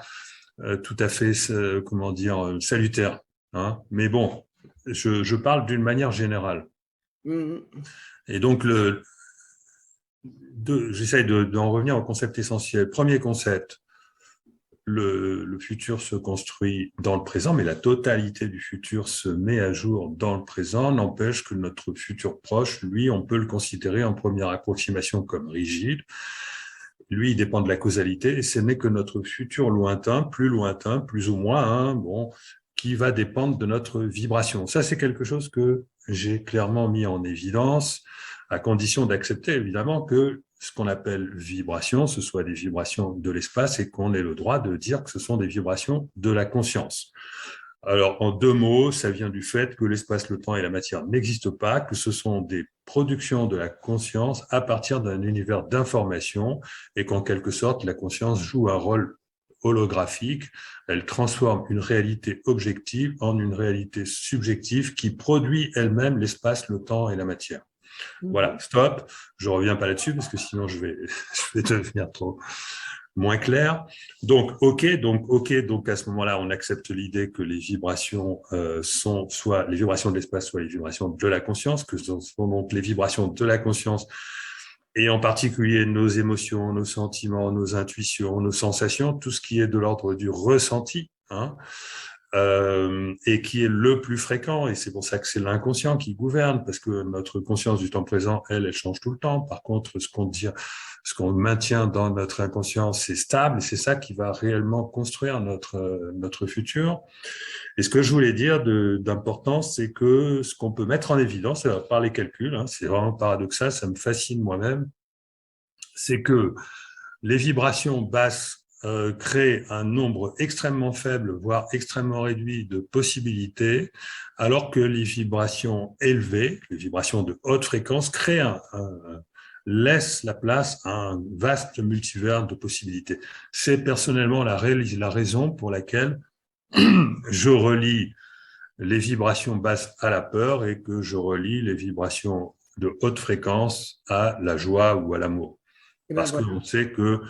tout à fait, salutaire. Hein. Mais bon, je parle d'une manière générale. Et donc, j'essaye d'en revenir au concept essentiel. Premier concept, le futur se construit dans le présent, mais la totalité du futur se met à jour dans le présent, n'empêche que notre futur proche, lui, on peut le considérer en première approximation comme rigide. Lui, il dépend de la causalité, et ce n'est que notre futur lointain, plus ou moins, hein, qui va dépendre de notre vibration. Ça, c'est quelque chose que j'ai clairement mis en évidence, à condition d'accepter évidemment que ce qu'on appelle vibration, ce soit des vibrations de l'espace et qu'on ait le droit de dire que ce sont des vibrations de la conscience. Alors, en 2 mots, ça vient du fait que l'espace, le temps et la matière n'existent pas, que ce sont des productions de la conscience à partir d'un univers d'information et qu'en quelque sorte, la conscience joue un rôle holographique. Elle transforme une réalité objective en une réalité subjective qui produit elle-même l'espace, le temps et la matière. Voilà, stop. Je ne reviens pas là-dessus parce que sinon je vais devenir moins clair. Donc, OK, à ce moment-là, on accepte l'idée que les vibrations sont soit les vibrations de l'espace, soit les vibrations de la conscience, que ce sont donc les vibrations de la conscience, et en particulier nos émotions, nos sentiments, nos intuitions, nos sensations, tout ce qui est de l'ordre du ressenti, hein, et qui est le plus fréquent, et c'est pour ça que c'est l'inconscient qui gouverne, parce que notre conscience du temps présent, elle change tout le temps. Par contre, ce qu'on maintient dans notre inconscient, c'est stable, et c'est ça qui va réellement construire notre futur. Et ce que je voulais dire d'important, c'est que ce qu'on peut mettre en évidence par les calculs, hein, c'est vraiment paradoxal, ça me fascine moi-même, c'est que les vibrations basses créent un nombre extrêmement faible, voire extrêmement réduit de possibilités, alors que les vibrations élevées, les vibrations de haute fréquence, laissent la place à un vaste multivers de possibilités. C'est personnellement la raison pour laquelle je relie les vibrations basses à la peur et que je relie les vibrations de haute fréquence à la joie ou à l'amour. Parce qu'on sait que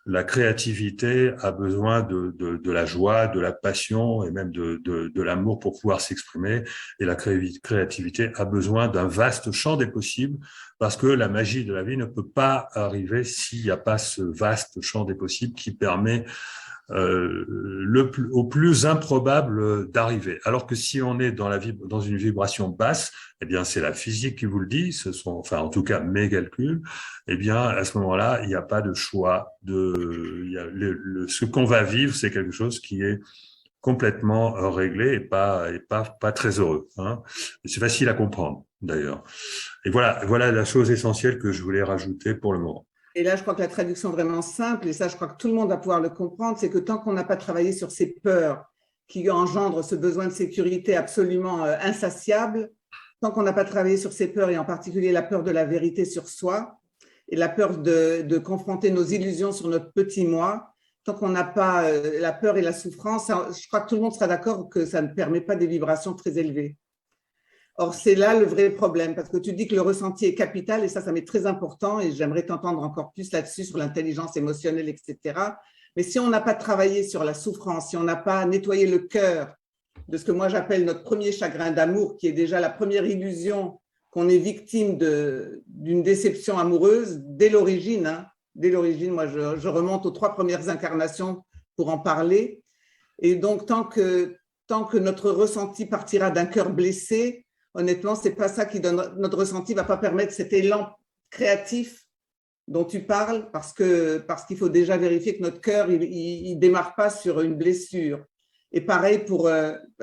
la créativité a besoin de la joie, de la passion et même de l'amour pour pouvoir s'exprimer. Et la créativité a besoin d'un vaste champ des possibles parce que la magie de la vie ne peut pas arriver s'il n'y a pas ce vaste champ des possibles qui permet au plus improbable d'arriver. Alors que si on est dans une vibration basse, eh bien c'est la physique qui vous le dit, en tout cas mes calculs, eh bien à ce moment-là, il n'y a pas de choix. Ce qu'on va vivre, c'est quelque chose qui est complètement réglé et pas très heureux. Hein. C'est facile à comprendre d'ailleurs. Et voilà la chose essentielle que je voulais rajouter pour le moment. Et là, je crois que la traduction vraiment simple, et ça, je crois que tout le monde va pouvoir le comprendre, c'est que tant qu'on n'a pas travaillé sur ces peurs qui engendrent ce besoin de sécurité absolument insatiable, tant qu'on n'a pas travaillé sur ces peurs, et en particulier la peur de la vérité sur soi, et la peur de confronter nos illusions sur notre petit moi, tant qu'on n'a pas la peur et la souffrance, je crois que tout le monde sera d'accord que ça ne permet pas des vibrations très élevées. Or, c'est là le vrai problème, parce que tu dis que le ressenti est capital, et ça m'est très important, et j'aimerais t'entendre encore plus là-dessus, sur l'intelligence émotionnelle, etc. Mais si on n'a pas travaillé sur la souffrance, si on n'a pas nettoyé le cœur de ce que moi j'appelle notre premier chagrin d'amour, qui est déjà la première illusion qu'on est victime d'une déception amoureuse dès l'origine, hein. Dès l'origine, moi je remonte aux 3 premières incarnations pour en parler. Et donc, tant que notre ressenti partira d'un cœur blessé, honnêtement, c'est pas ça qui donne notre ressenti, va pas permettre cet élan créatif dont tu parles, parce qu'il faut déjà vérifier que notre cœur, il démarre pas sur une blessure. Et pareil pour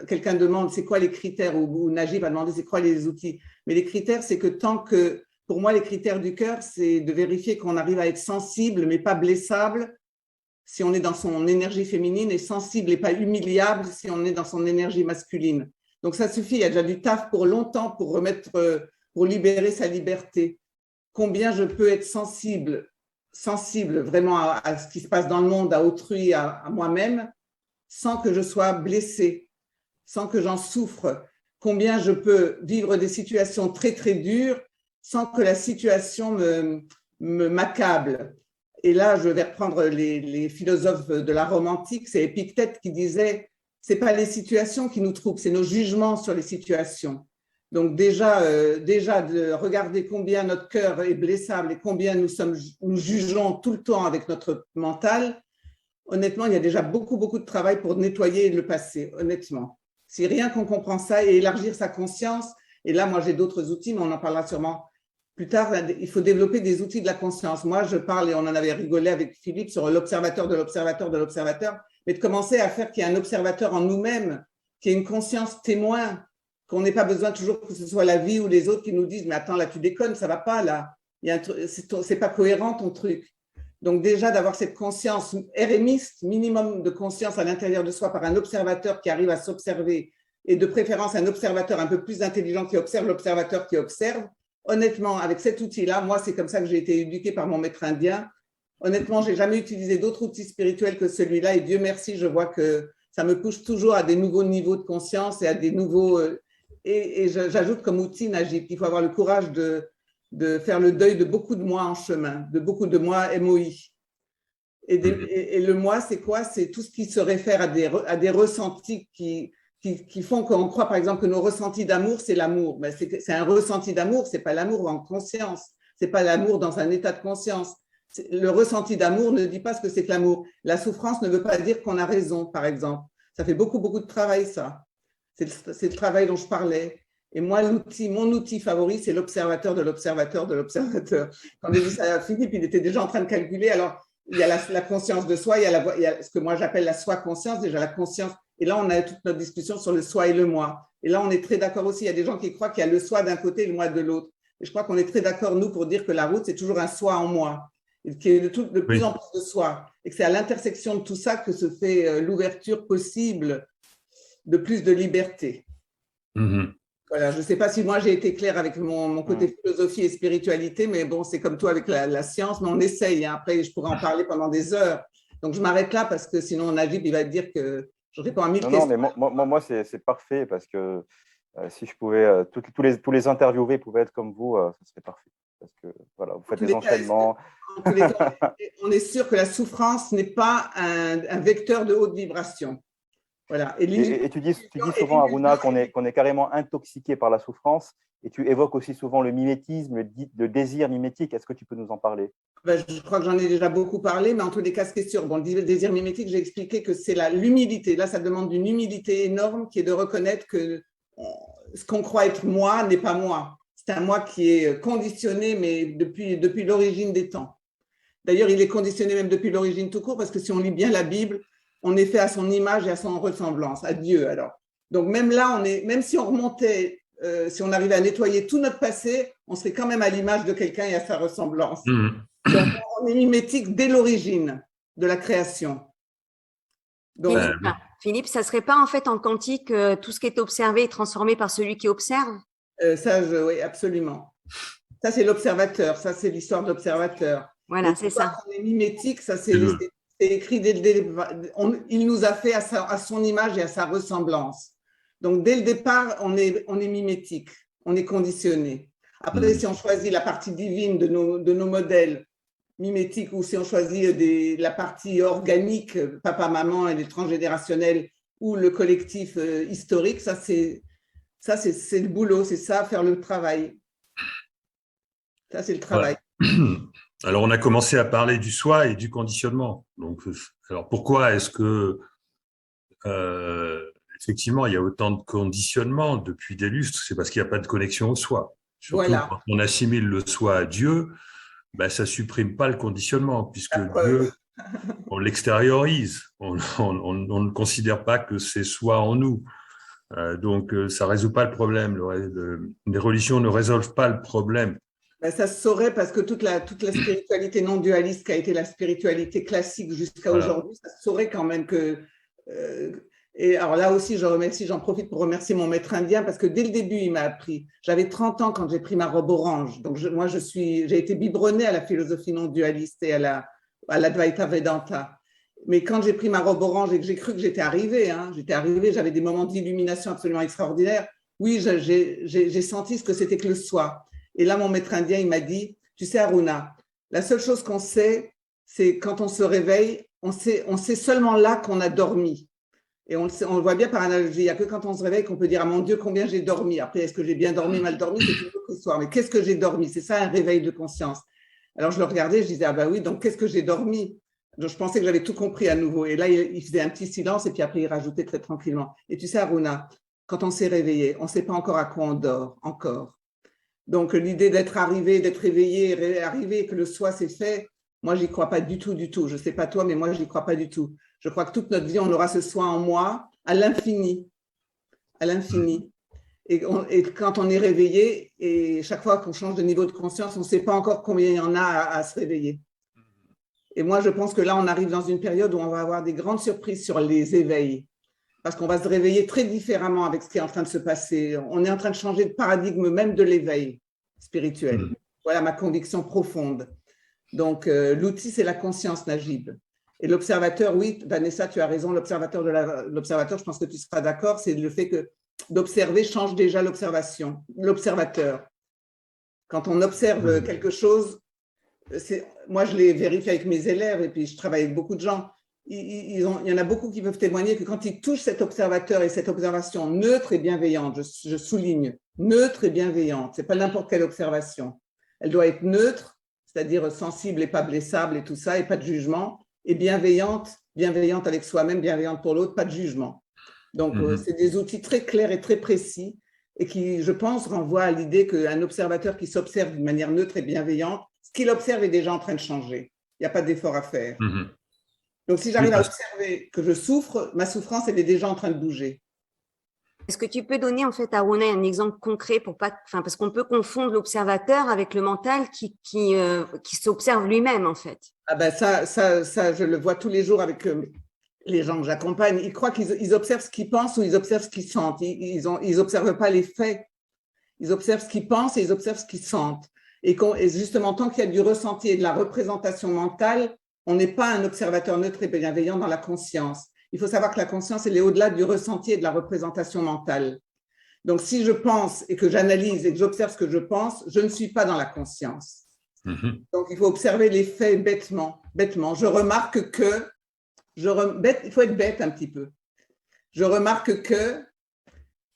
quelqu'un demande c'est quoi les critères, ou Najib a demandé c'est quoi les outils. Mais les critères, c'est que pour moi, les critères du cœur, c'est de vérifier qu'on arrive à être sensible, mais pas blessable, si on est dans son énergie féminine, et sensible et pas humiliable si on est dans son énergie masculine. Donc ça suffit, il y a déjà du taf pour longtemps pour libérer sa liberté. Combien je peux être sensible vraiment à ce qui se passe dans le monde, à autrui, à moi-même, sans que je sois blessée, sans que j'en souffre. Combien je peux vivre des situations très, très dures sans que la situation m'accable. Et là, je vais reprendre les philosophes de la Rome antique, c'est Épictète qui disait « ce n'est pas les situations qui nous troublent, c'est nos jugements sur les situations ». Donc déjà de regarder combien notre cœur est blessable et combien nous jugeons tout le temps avec notre mental, honnêtement, il y a déjà beaucoup, beaucoup de travail pour nettoyer le passé, honnêtement. C'est rien qu'on comprend ça et élargir sa conscience. Et là, moi, j'ai d'autres outils, mais on en parlera sûrement plus tard. Il faut développer des outils de la conscience. Moi, je parle, et on en avait rigolé avec Philippe, sur l'observateur de l'observateur de l'observateur, mais de commencer à faire qu'il y ait un observateur en nous-mêmes, qu'il y ait une conscience témoin, qu'on n'ait pas besoin toujours que ce soit la vie ou les autres qui nous disent « mais attends, là, tu déconnes, ça ne va pas, là. C'est pas cohérent, ton truc ». Donc déjà, d'avoir cette conscience RMiste, minimum de conscience à l'intérieur de soi par un observateur qui arrive à s'observer, et de préférence un observateur un peu plus intelligent qui observe l'observateur qui observe. Honnêtement, avec cet outil-là, moi, c'est comme ça que j'ai été éduquée par mon maître indien. Honnêtement, je n'ai jamais utilisé d'autres outils spirituels que celui-là, et Dieu merci, je vois que ça me pousse toujours à des nouveaux niveaux de conscience et à des nouveaux… Et j'ajoute comme outil, Najib, qu'il faut avoir le courage de faire le deuil de beaucoup de moi en chemin, de beaucoup de moi MOI. Et le moi, c'est quoi? C'est tout ce qui se réfère à des ressentis qui font qu'on croit, par exemple, que nos ressentis d'amour, c'est l'amour. Ben, c'est un ressenti d'amour, ce n'est pas l'amour en conscience, ce n'est pas l'amour dans un état de conscience. Le ressenti d'amour ne dit pas ce que c'est que l'amour. La souffrance ne veut pas dire qu'on a raison, par exemple. Ça fait beaucoup, beaucoup de travail, ça. C'est le travail dont je parlais. Et moi, mon outil favori, c'est l'observateur de l'observateur de l'observateur. Quand j'ai dit ça à Philippe, il était déjà en train de calculer. Alors, il y a la conscience de soi, il y a ce que moi j'appelle la soi-conscience, déjà la conscience. Et là, on a toute notre discussion sur le soi et le moi. Et là, on est très d'accord aussi. Il y a des gens qui croient qu'il y a le soi d'un côté et le moi de l'autre. Et je crois qu'on est très d'accord, nous, pour dire que la route, c'est toujours un soi en moi, qui est de plus en plus de soi. Et que c'est à l'intersection de tout ça que se fait l'ouverture possible de plus de liberté. Voilà, je ne sais pas si moi j'ai été claire avec mon côté philosophie et spiritualité, mais bon, c'est comme toi avec la science, mais on essaye. Hein. Après, je pourrais en parler pendant des heures. Donc, je m'arrête là parce que sinon, Najib, il va dire que je réponds à 1000 questions. Non, mais moi c'est parfait parce que si je pouvais, tous les interviewés pouvaient être comme vous, ça serait parfait. Parce que voilà, vous faites des enchaînements. En tous les cas, on est sûr que la souffrance n'est pas un vecteur de haute vibration. Voilà. Et tu dis souvent, Aruna, qu'on est carrément intoxiqué par la souffrance, et tu évoques aussi souvent le mimétisme, le désir mimétique. Est-ce que tu peux nous en parler? Je crois que j'en ai déjà beaucoup parlé, mais en tous les cas, ce qui est sûr, bon, le désir mimétique, j'ai expliqué que c'est l'humilité. Là, ça demande une humilité énorme qui est de reconnaître que ce qu'on croit être moi n'est pas moi. C'est un moi qui est conditionné, mais depuis l'origine des temps. D'ailleurs, il est conditionné même depuis l'origine tout court, parce que si on lit bien la Bible, on est fait à son image et à son ressemblance, à Dieu alors. Donc même là, même si on remontait, si on arrivait à nettoyer tout notre passé, on serait quand même à l'image de quelqu'un et à sa ressemblance. Donc on est mimétique dès l'origine de la création. Donc, Philippe, ça ne serait pas en fait en quantique tout ce qui est observé est transformé par celui qui observe? Oui, absolument. Ça, c'est l'observateur, ça, c'est l'histoire de l'observateur. Voilà, c'est ça. On est mimétique, ça, c'est écrit il nous a fait à son image et à sa ressemblance. Donc, dès le départ, on est mimétique, on est conditionné. Après, si on choisit la partie divine de nos modèles mimétiques ou si on choisit la partie organique, papa, maman et les transgénérationnels ou le collectif historique, ça, c'est le boulot, c'est ça, faire le travail. Ça, c'est le travail. Ouais. Alors, on a commencé à parler du soi et du conditionnement. Donc, alors pourquoi est-ce que effectivement, il y a autant de conditionnements depuis des lustres, c'est parce qu'il n'y a pas de connexion au soi. Surtout Voilà. quand on assimile le soi à Dieu, ben, ça ne supprime pas le conditionnement, puisque La preuve. Dieu, on l'extériorise. On ne considère pas que c'est soi en nous. Donc, ça ne résout pas le problème. Les religions ne résolvent pas le problème. Ben, ça se saurait parce que toute la spiritualité non dualiste qui a été la spiritualité classique jusqu'à aujourd'hui, ça se saurait quand même que… et alors là aussi, j'en profite pour remercier mon maître indien parce que dès le début, il m'a appris. J'avais 30 ans quand j'ai pris ma robe orange. Donc, j'ai été biberonnée à la philosophie non dualiste et à l'Advaita Vedanta. Mais quand j'ai pris ma robe orange et que j'ai cru que j'étais arrivée, j'avais des moments d'illumination absolument extraordinaires. Oui, j'ai senti ce que c'était que le soi. Et là, mon maître indien, il m'a dit, tu sais, Aruna, la seule chose qu'on sait, c'est quand on se réveille, on sait seulement là qu'on a dormi. Et on le voit bien par analogie. Il n'y a que quand on se réveille qu'on peut dire, ah mon Dieu, combien j'ai dormi. Après, est-ce que j'ai bien dormi, mal dormi, c'est une autre histoire. Mais qu'est-ce que j'ai dormi? C'est ça un réveil de conscience. Alors, je le regardais, je disais, ah ben oui, donc qu'est-ce que j'ai dormi? Donc, je pensais que j'avais tout compris à nouveau. Et là, il faisait un petit silence et puis après, il rajoutait très tranquillement. Et tu sais, Aruna, quand on s'est réveillé, on ne sait pas encore à quoi on dort, encore. Donc, l'idée d'être arrivé, d'être éveillé, arrivé, que le soi s'est fait, moi, j'y crois pas du tout, du tout. Je ne sais pas toi, mais moi, je n'y crois pas du tout. Je crois que toute notre vie, on aura ce soi en moi à l'infini. À l'infini. Et quand on est réveillé, et chaque fois qu'on change de niveau de conscience, on ne sait pas encore combien il y en a à se réveiller. Et moi, je pense que là, on arrive dans une période où on va avoir des grandes surprises sur les éveils. Parce qu'on va se réveiller très différemment avec ce qui est en train de se passer. On est en train de changer de paradigme même de l'éveil spirituel. Voilà ma conviction profonde. Donc, l'outil, c'est la conscience, Najib. Et l'observateur, oui, Vanessa, tu as raison, l'observateur, je pense que tu seras d'accord, c'est le fait que d'observer change déjà l'observation, l'observateur. Quand on observe quelque chose, moi, je l'ai vérifié avec mes élèves et puis je travaille avec beaucoup de gens. Il y en a beaucoup qui peuvent témoigner que quand ils touchent cet observateur et cette observation neutre et bienveillante, je souligne, neutre et bienveillante, ce n'est pas n'importe quelle observation. Elle doit être neutre, c'est-à-dire sensible et pas blessable et tout ça, et pas de jugement, et bienveillante avec soi-même, bienveillante pour l'autre, pas de jugement. Donc, c'est des outils très clairs et très précis et qui, je pense, renvoient à l'idée qu'un observateur qui s'observe d'une manière neutre et bienveillante, ce qu'il observe est déjà en train de changer. Il n'y a pas d'effort à faire. Donc, si j'arrive à observer que je souffre, ma souffrance, elle est déjà en train de bouger. Est-ce que tu peux donner en fait à Aruna un exemple concret parce qu'on peut confondre l'observateur avec le mental qui s'observe lui-même en fait. Ah ben ça, je le vois tous les jours avec les gens que j'accompagne. Ils croient qu'ils observent ce qu'ils pensent ou ils observent ce qu'ils sentent. Ils n'observent pas les faits. Ils observent ce qu'ils pensent et ils observent ce qu'ils sentent. Et justement, tant qu'il y a du ressenti et de la représentation mentale, on n'est pas un observateur neutre et bienveillant dans la conscience. Il faut savoir que la conscience, elle est au-delà du ressenti et de la représentation mentale. Donc, si je pense et que j'analyse et que j'observe ce que je pense, je ne suis pas dans la conscience. Donc, il faut observer les faits bêtement. Je remarque que… il faut être bête un petit peu. Je remarque que…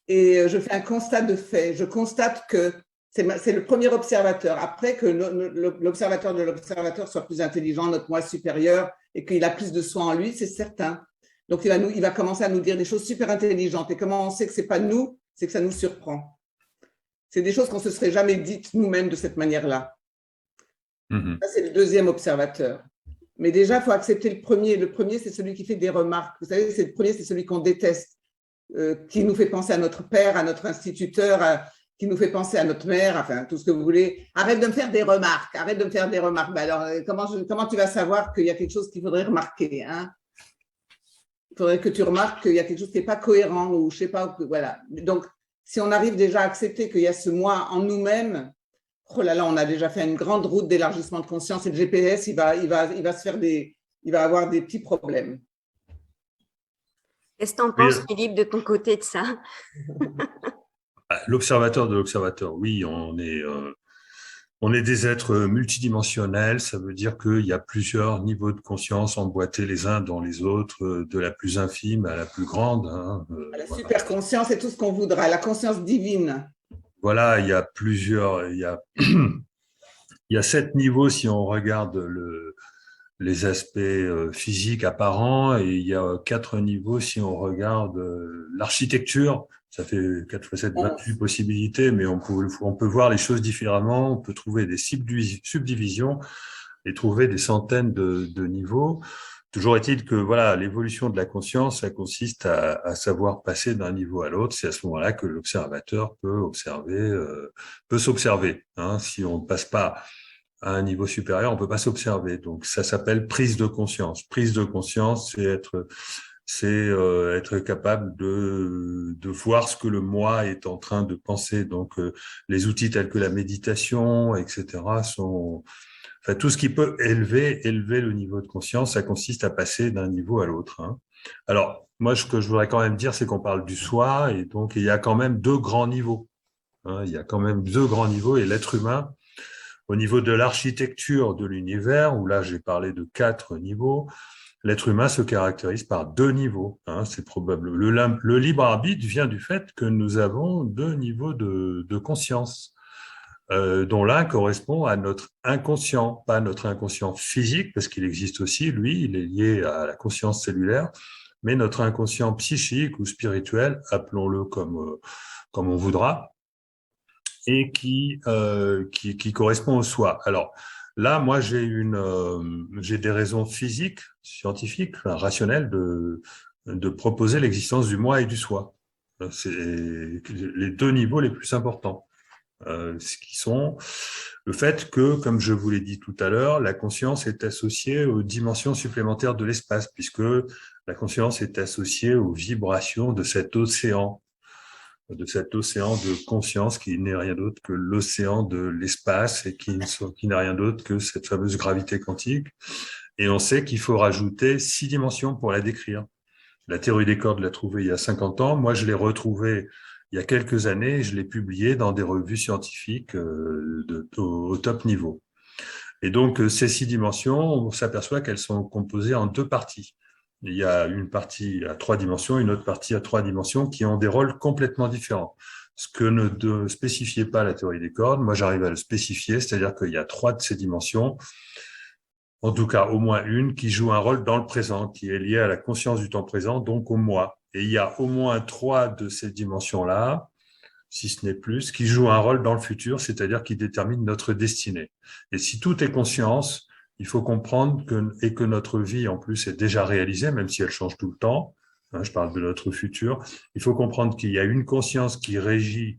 et je fais un constat de fait. Je constate que… c'est le premier observateur. Après que l'observateur de l'observateur soit plus intelligent, notre moi supérieur, et qu'il a plus de soi en lui, c'est certain. Donc, il va commencer à nous dire des choses super intelligentes. Et comment on sait que ce n'est pas nous? C'est que ça nous surprend. C'est des choses qu'on ne se serait jamais dites nous-mêmes de cette manière-là. Ça, c'est le deuxième observateur. Mais déjà, il faut accepter le premier. Le premier, c'est celui qui fait des remarques. Vous savez, le premier, c'est celui qu'on déteste, qui nous fait penser à notre père, à notre instituteur, qui nous fait penser à notre mère, enfin, tout ce que vous voulez. Arrête de me faire des remarques. Ben alors, comment tu vas savoir qu'il y a quelque chose qu'il faudrait remarquer, hein? Il faudrait que tu remarques qu'il y a quelque chose qui n'est pas cohérent ou je ne sais pas, voilà. Donc, si on arrive déjà à accepter qu'il y a ce moi en nous-mêmes, oh là là, on a déjà fait une grande route d'élargissement de conscience et le GPS, il va avoir des petits problèmes. Qu'est-ce que tu en penses, Philippe, de ton côté de ça? L'observateur de l'observateur, oui, on est des êtres multidimensionnels, ça veut dire qu'il y a plusieurs niveaux de conscience emboîtés les uns dans les autres, de la plus infime à la plus grande. À la super conscience et tout ce qu'on voudra, la conscience divine. Voilà, il y a plusieurs, il y a 7 niveaux si on regarde les aspects physiques apparents, et il y a 4 niveaux si on regarde l'architecture. Ça fait 4 fois 7, 28 possibilités, mais on peut voir les choses différemment, on peut trouver des subdivisions et trouver des centaines de niveaux. Toujours est-il que voilà, l'évolution de la conscience, ça consiste à savoir passer d'un niveau à l'autre. C'est à ce moment-là que l'observateur peut s'observer. Hein. Si on ne passe pas à un niveau supérieur, on peut pas s'observer. Donc ça s'appelle prise de conscience. Prise de conscience, c'est être capable de voir ce que le moi est en train de penser. Donc les outils tels que la méditation, etc., sont enfin, tout ce qui peut élever le niveau de conscience, ça consiste à passer d'un niveau à l'autre. Hein. Alors, moi, ce que je voudrais quand même dire, c'est qu'on parle du soi, et donc il y a quand même 2 grands niveaux. Hein. Il y a quand même 2 grands niveaux, et l'être humain, au niveau de l'architecture de l'univers, où là, j'ai parlé de 4 niveaux, l'être humain se caractérise par 2 niveaux. Hein. C'est probable. Le libre arbitre vient du fait que nous avons 2 niveaux de conscience. Dont l'un correspond à notre inconscient, pas notre inconscient physique, parce qu'il existe aussi, lui, il est lié à la conscience cellulaire, mais notre inconscient psychique ou spirituel, appelons-le comme on voudra, et qui correspond au soi. Alors là, moi, j'ai des raisons physiques, scientifiques, enfin, rationnelles de proposer l'existence du moi et du soi. C'est les 2 niveaux les plus importants. Ce qui sont le fait que, comme je vous l'ai dit tout à l'heure, la conscience est associée aux dimensions supplémentaires de l'espace, puisque la conscience est associée aux vibrations de cet océan de conscience qui n'est rien d'autre que l'océan de l'espace et qui n'est rien d'autre que cette fameuse gravité quantique. Et on sait qu'il faut rajouter 6 dimensions pour la décrire. La théorie des cordes l'a trouvée il y a 50 ans. Moi, je l'ai retrouvée il y a quelques années, je l'ai publié dans des revues scientifiques au top niveau. Et donc, ces 6 dimensions, on s'aperçoit qu'elles sont composées en 2 parties. Il y a une partie à 3 dimensions, une autre partie à 3 dimensions qui ont des rôles complètement différents. Ce que ne spécifiait pas la théorie des cordes, moi j'arrive à le spécifier, c'est-à-dire qu'il y a 3 de ces dimensions, en tout cas au moins une, qui joue un rôle dans le présent, qui est liée à la conscience du temps présent, donc au moi. Et il y a au moins 3 de ces dimensions-là, si ce n'est plus, qui jouent un rôle dans le futur, c'est-à-dire qui déterminent notre destinée. Et si tout est conscience, il faut comprendre que notre vie, en plus, est déjà réalisée, même si elle change tout le temps. Hein, je parle de notre futur. Il faut comprendre qu'il y a une conscience qui régit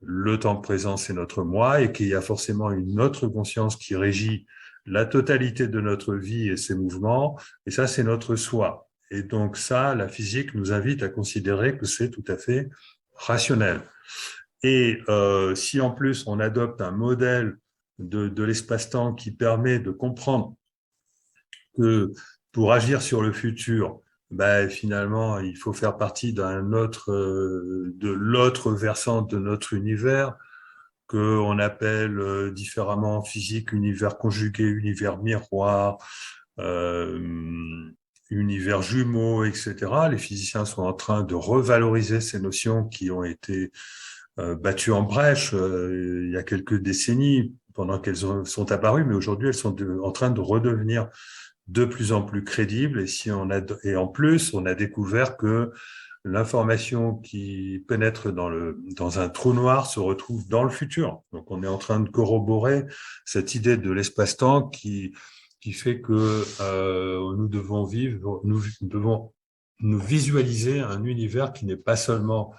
le temps présent, c'est notre moi, et qu'il y a forcément une autre conscience qui régit la totalité de notre vie et ses mouvements, et ça, c'est notre soi. Et donc ça, la physique nous invite à considérer que c'est tout à fait rationnel. Et si en plus on adopte un modèle de l'espace-temps qui permet de comprendre que pour agir sur le futur, finalement, il faut faire partie de l'autre versant de notre univers, qu'on appelle différemment en physique univers conjugué, univers miroir, univers jumeaux, etc. Les physiciens sont en train de revaloriser ces notions qui ont été battues en brèche il y a quelques décennies pendant qu'elles sont apparues, mais aujourd'hui elles sont en train de redevenir de plus en plus crédibles. Et en plus, on a découvert que l'information qui pénètre dans un trou noir se retrouve dans le futur. Donc, on est en train de corroborer cette idée de l'espace-temps qui fait que nous devons nous visualiser un univers qui n'est pas seulement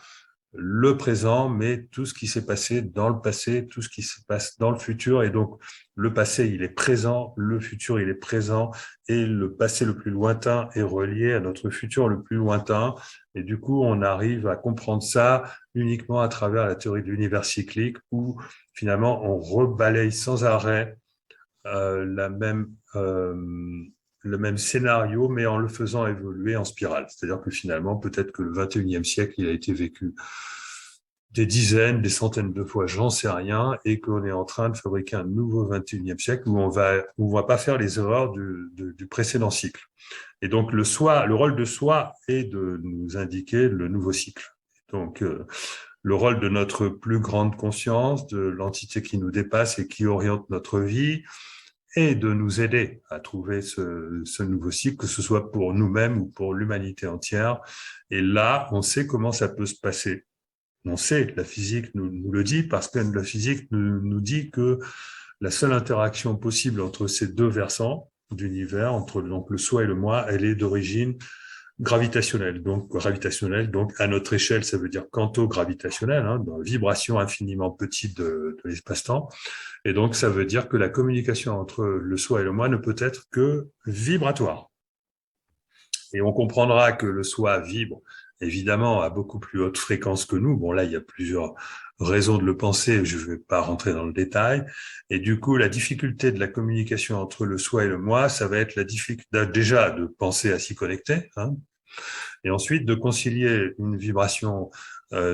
le présent, mais tout ce qui s'est passé dans le passé, tout ce qui se passe dans le futur. Et donc, le passé, il est présent, le futur, il est présent, et le passé le plus lointain est relié à notre futur le plus lointain. Et du coup, on arrive à comprendre ça uniquement à travers la théorie de l'univers cyclique, où finalement, on rebalaye sans arrêt le même scénario, mais en le faisant évoluer en spirale. C'est-à-dire que finalement, peut-être que le 21e siècle, il a été vécu des dizaines, des centaines de fois, j'en sais rien, et qu'on est en train de fabriquer un nouveau 21e siècle où on va pas faire les erreurs du précédent cycle. Et donc, le rôle de soi est de nous indiquer le nouveau cycle. Donc, le rôle de notre plus grande conscience, de l'entité qui nous dépasse et qui oriente notre vie, et de nous aider à trouver ce nouveau cycle, que ce soit pour nous-mêmes ou pour l'humanité entière. Et là, on sait comment ça peut se passer. On sait, la physique nous le dit, parce que la physique nous dit que la seule interaction possible entre ces deux versants d'univers, entre donc le soi et le moi, elle est d'origine gravitationnelle. Donc à notre échelle, ça veut dire quanto-gravitationnelle, dans la vibration infiniment petite de l'espace-temps. Et donc, ça veut dire que la communication entre le soi et le moi ne peut être que vibratoire. Et on comprendra que le soi vibre, évidemment, à beaucoup plus haute fréquence que nous. Bon, là, il y a plusieurs raisons de le penser, je ne vais pas rentrer dans le détail. Et du coup, la difficulté de la communication entre le soi et le moi, ça va être la difficulté déjà de penser à s'y connecter, et ensuite de concilier une vibration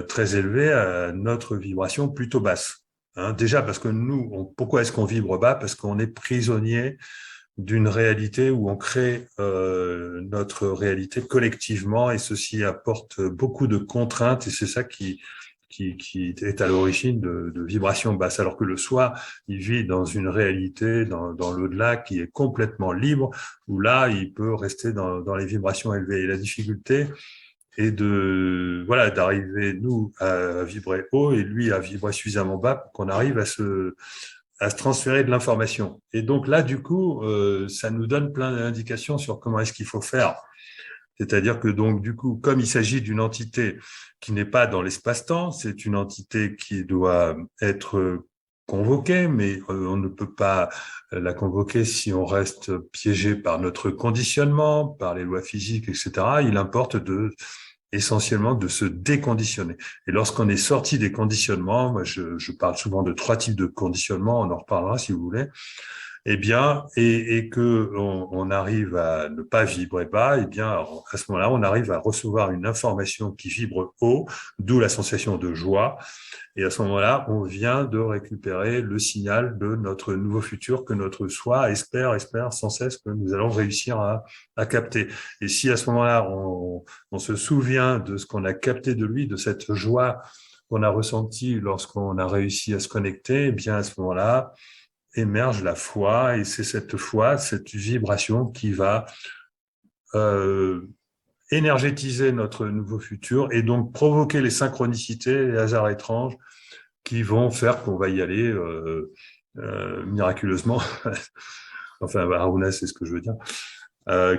très élevée à notre vibration plutôt basse. Déjà parce que nous, pourquoi est-ce qu'on vibre bas? Parce qu'on est prisonnier d'une réalité où on crée notre réalité collectivement, et ceci apporte beaucoup de contraintes, et c'est ça qui est à l'origine de vibrations basses, alors que le soi, il vit dans une réalité, dans l'au-delà, qui est complètement libre, où là, il peut rester dans les vibrations élevées. Et la difficulté est d'arriver, nous, à vibrer haut, et lui à vibrer suffisamment bas pour qu'on arrive à se transférer de l'information. Et donc là, du coup, ça nous donne plein d'indications sur comment est-ce qu'il faut faire. C'est-à-dire que donc, du coup, comme il s'agit d'une entité qui n'est pas dans l'espace-temps, c'est une entité qui doit être convoquée, mais on ne peut pas la convoquer si on reste piégé par notre conditionnement, par les lois physiques, etc. Il importe essentiellement de se déconditionner. Et lorsqu'on est sorti des conditionnements, moi je parle souvent de 3 types de conditionnements, on en reparlera si vous voulez, eh bien, et que on arrive à ne pas vibrer bas, eh bien, à ce moment-là, on arrive à recevoir une information qui vibre haut, d'où la sensation de joie. Et à ce moment-là, on vient de récupérer le signal de notre nouveau futur que notre soi espère sans cesse que nous allons réussir à capter. Et si à ce moment-là, on se souvient de ce qu'on a capté de lui, de cette joie qu'on a ressentie lorsqu'on a réussi à se connecter, eh bien, à ce moment-là, émerge la foi, et c'est cette foi, cette vibration qui va énergétiser notre nouveau futur et donc provoquer les synchronicités, les hasards étranges qui vont faire qu'on va y aller miraculeusement. Enfin, Aruna, c'est ce que je veux dire.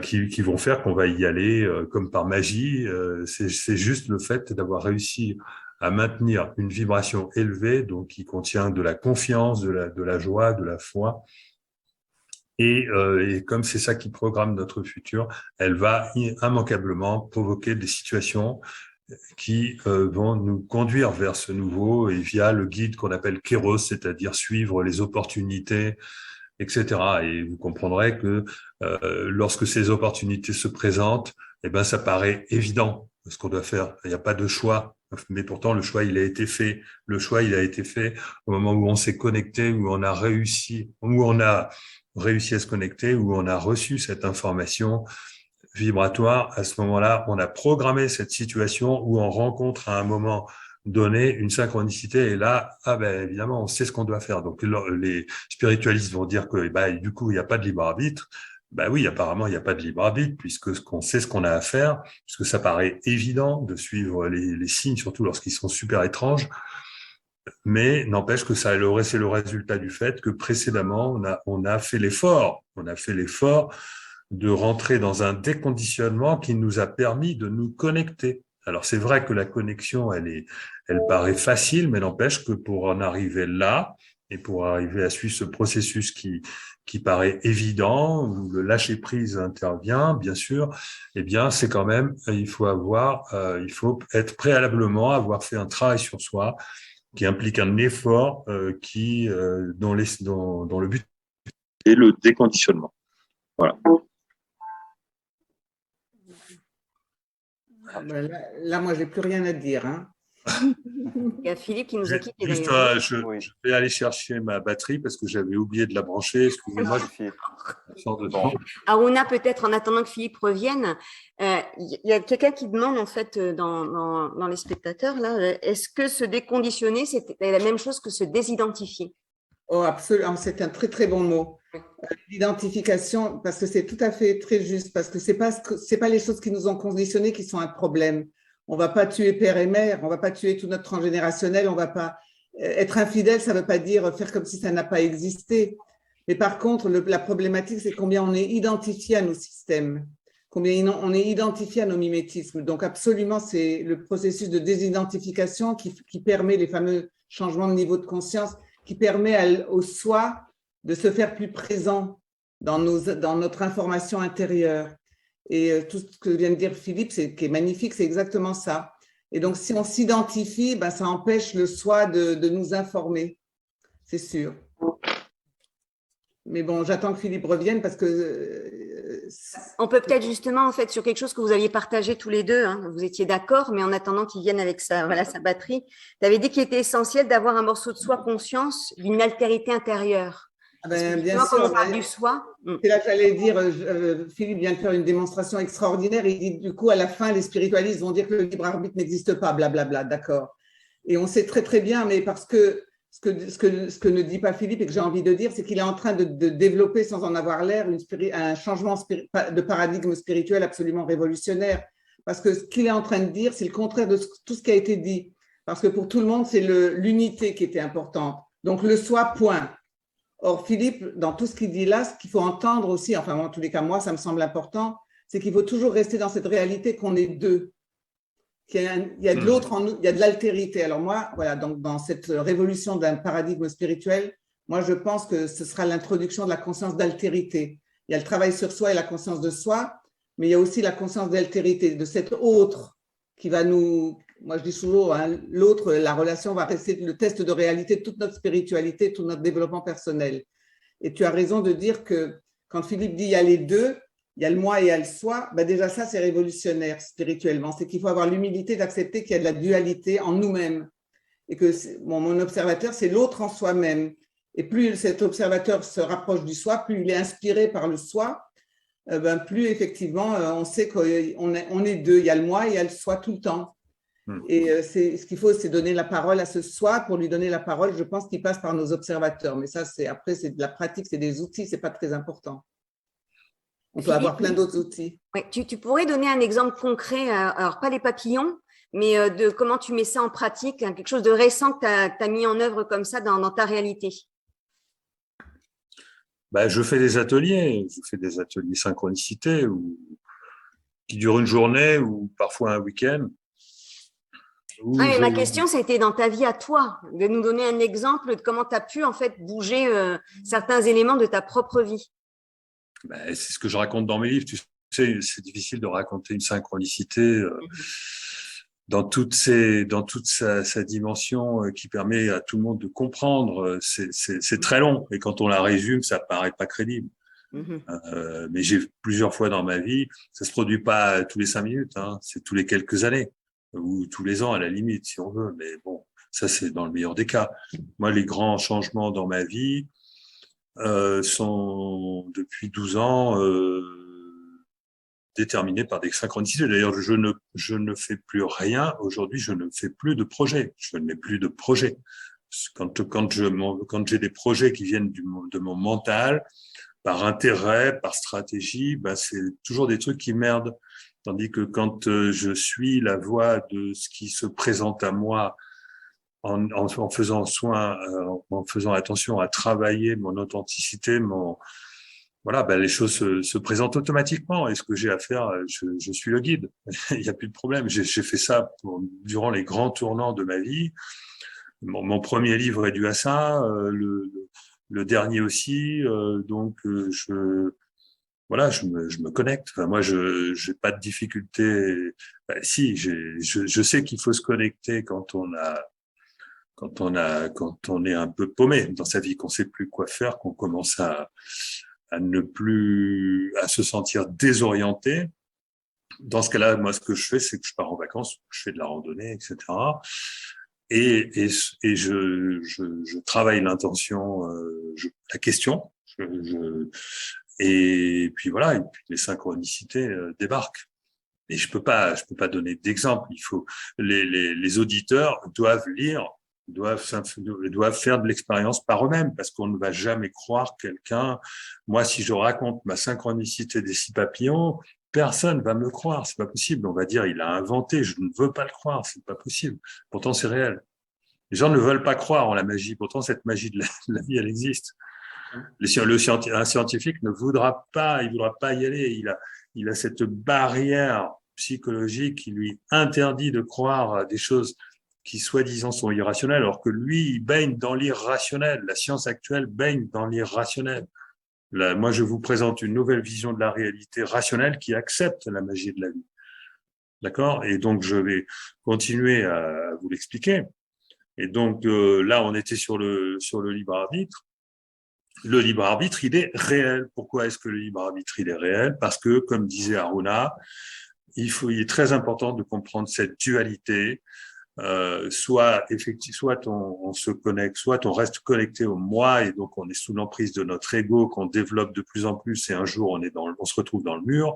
Qui vont faire qu'on va y aller comme par magie. C'est juste le fait d'avoir réussi à maintenir une vibration élevée, donc qui contient de la confiance, de la joie, de la foi. Et comme c'est ça qui programme notre futur, elle va immanquablement provoquer des situations qui vont nous conduire vers ce nouveau, et via le guide qu'on appelle Kéros, c'est-à-dire suivre les opportunités, etc. Et vous comprendrez que lorsque ces opportunités se présentent, eh ben ça paraît évident ce qu'on doit faire. Il n'y a pas de choix, mais pourtant le choix il a été fait. Le choix il a été fait au moment où on s'est connecté, où on a réussi à se connecter, où on a reçu cette information vibratoire. À ce moment-là, on a programmé cette situation où on rencontre à un moment donner une synchronicité, et là, évidemment, on sait ce qu'on doit faire. Donc, les spiritualistes vont dire que, du coup, il n'y a pas de libre arbitre. Oui, apparemment, il n'y a pas de libre arbitre, puisque on sait ce qu'on a à faire, puisque ça paraît évident de suivre les signes, surtout lorsqu'ils sont super étranges. Mais n'empêche que c'est le résultat du fait que précédemment, on a fait l'effort. On a fait l'effort de rentrer dans un déconditionnement qui nous a permis de nous connecter. Alors, c'est vrai que la connexion, elle paraît facile, mais n'empêche que pour en arriver là, et pour arriver à suivre ce processus qui paraît évident, où le lâcher-prise intervient, bien sûr, eh bien, c'est quand même, il faut être préalablement, avoir fait un travail sur soi, qui implique un effort dont le but est le déconditionnement. Voilà. Là, moi, je n'ai plus rien à dire. Il y a Philippe qui nous a quittés Juste, d'ailleurs. je vais aller chercher ma batterie parce que j'avais oublié de la brancher. Excusez-moi. Aruna, peut-être en attendant que Philippe revienne, il y a quelqu'un qui demande en fait dans les spectateurs là, est-ce que se déconditionner, c'est la même chose que se désidentifier? Oh, absolument, c'est un très très bon mot. L'identification, parce que c'est tout à fait très juste, parce que c'est pas les choses qui nous ont conditionnés qui sont un problème. On va pas tuer père et mère, on va pas tuer tout notre transgénérationnel, on va pas être infidèle, ça veut pas dire faire comme si ça n'a pas existé. Mais par contre, la problématique, c'est combien on est identifié à nos systèmes, combien on est identifié à nos mimétismes. Donc absolument, c'est le processus de désidentification qui permet les fameux changements de niveau de conscience, qui permet au soi de se faire plus présent dans notre information intérieure. Et tout ce que vient de dire Philippe, qui est magnifique, c'est exactement ça. Et donc, si on s'identifie, ben, ça empêche le soi de nous informer, c'est sûr. Mais bon, j'attends que Philippe revienne parce que… On peut peut-être justement, en fait, sur quelque chose que vous aviez partagé tous les deux, hein, vous étiez d'accord, mais en attendant qu'il vienne avec sa batterie, tu avais dit qu'il était essentiel d'avoir un morceau de soi conscience d'une altérité intérieure. Bien sûr, quand on parle du soi. C'est là que j'allais dire, Philippe vient de faire une démonstration extraordinaire. Il dit du coup, à la fin, les spiritualistes vont dire que le libre arbitre n'existe pas, blablabla, d'accord. Et on sait très très bien, mais parce que ce que ne dit pas Philippe et que j'ai envie de dire, c'est qu'il est en train de développer, sans en avoir l'air, un changement de paradigme spirituel absolument révolutionnaire. Parce que ce qu'il est en train de dire, c'est le contraire de tout ce qui a été dit. Parce que pour tout le monde, c'est l'unité qui était importante. Donc le soi, point. Or, Philippe, dans tout ce qu'il dit là, ce qu'il faut entendre aussi, enfin, en tous les cas, moi, ça me semble important, c'est qu'il faut toujours rester dans cette réalité qu'on est deux. Il y a de l'autre en nous, il y a de l'altérité. Alors moi, voilà, donc dans cette révolution d'un paradigme spirituel, moi, je pense que ce sera l'introduction de la conscience d'altérité. Il y a le travail sur soi et la conscience de soi, mais il y a aussi la conscience d'altérité, de cet autre qui va nous… Moi, je dis toujours, hein, l'autre, la relation va rester le test de réalité de toute notre spiritualité, tout notre développement personnel. Et tu as raison de dire que quand Philippe dit il y a les deux, il y a le moi et il y a le soi, ben déjà ça, c'est révolutionnaire spirituellement. C'est qu'il faut avoir l'humilité d'accepter qu'il y a de la dualité en nous-mêmes. Et que mon observateur, c'est l'autre en soi-même. Et plus cet observateur se rapproche du soi, plus il est inspiré par le soi, ben plus effectivement, on sait qu'on est deux. Il y a le moi et il y a le soi tout le temps. Et ce qu'il faut, c'est donner la parole à ce soi. Pour lui donner la parole, je pense qu'il passe par nos observateurs. Mais ça, après, c'est de la pratique, c'est des outils, c'est pas très important. On peut avoir plein d'autres outils. Ouais, tu pourrais donner un exemple concret, alors pas les papillons, mais de comment tu mets ça en pratique, hein, quelque chose de récent que tu as mis en œuvre comme ça dans ta réalité. Je fais des ateliers synchronicité qui durent une journée ou parfois un week-end. Ma question, c'était dans ta vie à toi, de nous donner un exemple de comment tu as pu en fait bouger certains éléments de ta propre vie. C'est ce que je raconte dans mes livres. Tu sais, c'est difficile de raconter une synchronicité dans toute sa dimension qui permet à tout le monde de comprendre. C'est très long et quand on la résume, ça paraît pas crédible. Mais j'ai plusieurs fois dans ma vie, ça se produit pas tous les 5 minutes, hein, c'est tous les quelques années ou tous les ans à la limite si on veut. Mais bon, ça c'est dans le meilleur des cas. Moi, les grands changements dans ma vie sont depuis 12 ans déterminés par des synchronicités. D'ailleurs, je ne fais plus rien. Aujourd'hui, je ne fais plus de projets. Je n'ai plus de projets. Quand j'ai des projets qui viennent de mon mental, par intérêt, par stratégie, c'est toujours des trucs qui merdent. Tandis que quand je suis la voie de ce qui se présente à moi, en faisant en faisant attention à travailler mon authenticité, les choses se présentent automatiquement. Et ce que j'ai à faire, je suis le guide. Il n'y a plus de problème. J'ai fait ça durant les grands tournants de ma vie. Mon premier livre est dû à ça, le dernier aussi. Je me connecte. Enfin, moi, je n'ai pas de difficulté. Si, je sais qu'il faut se connecter quand on est un peu paumé dans sa vie, qu'on sait plus quoi faire, qu'on commence à se sentir désorienté. Dans ce cas-là, moi, ce que je fais, c'est que je pars en vacances, je fais de la randonnée, etc. Et je travaille l'intention, la question. Et puis voilà, et puis les synchronicités débarquent. Et je peux pas donner d'exemple. Il faut les auditeurs doivent lire Ils doivent faire de l'expérience par eux-mêmes parce qu'on ne va jamais croire quelqu'un. Moi, si je raconte ma synchronicité des 6 papillons, personne va me croire. C'est pas possible. On va dire, il a inventé. Je ne veux pas le croire. C'est pas possible. Pourtant, c'est réel. Les gens ne veulent pas croire en la magie. Pourtant, cette magie de la vie, elle existe. Un scientifique ne voudra pas, il voudra pas y aller. Il a cette barrière psychologique qui lui interdit de croire à des choses qui soi-disant sont irrationnelles, alors que lui, il baigne dans l'irrationnel. La science actuelle baigne dans l'irrationnel. Moi, je vous présente une nouvelle vision de la réalité rationnelle qui accepte la magie de la vie. D'accord? Et donc, je vais continuer à vous l'expliquer. Et donc, là, on était sur le libre arbitre. Le libre arbitre, il est réel. Pourquoi est-ce que le libre arbitre, il est réel? Parce que, comme disait Aruna, il est très important de comprendre cette dualité. Soit on se connecte, soit on reste connecté au moi et donc on est sous l'emprise de notre ego qu'on développe de plus en plus et un jour on se retrouve dans le mur.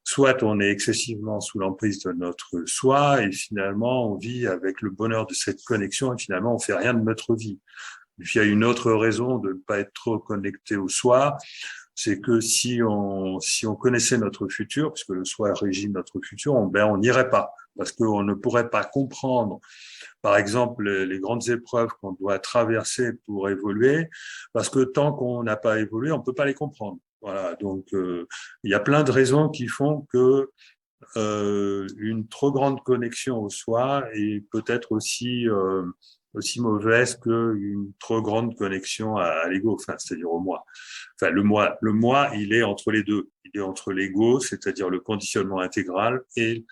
Soit on est excessivement sous l'emprise de notre soi et finalement on vit avec le bonheur de cette connexion et finalement on fait rien de notre vie. Et puis il y a une autre raison de ne pas être trop connecté au soi, c'est que si on connaissait notre futur, puisque le soi régit notre futur, on n'irait pas, parce qu'on ne pourrait pas comprendre, par exemple, les grandes épreuves qu'on doit traverser pour évoluer, parce que tant qu'on n'a pas évolué, on ne peut pas les comprendre. Voilà, donc il y a plein de raisons qui font que une trop grande connexion au soi est peut-être aussi mauvaise qu'une trop grande connexion à l'ego, enfin, c'est-à-dire au moi. Enfin, le moi, il est entre les deux. Il est entre l'ego, c'est-à-dire le conditionnement intégral, et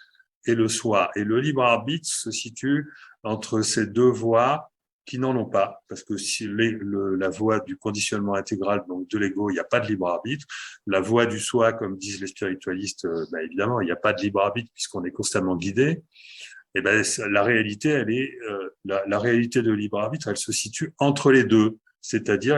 le soi. Et le libre arbitre se situe entre ces deux voies qui n'en ont pas, parce que si la voie du conditionnement intégral, donc de l'ego, il n'y a pas de libre arbitre. La voie du soi, comme disent les spiritualistes, évidemment, il n'y a pas de libre arbitre puisqu'on est constamment guidé. Et la réalité, elle est la réalité de libre arbitre, elle se situe entre les deux. C'est-à-dire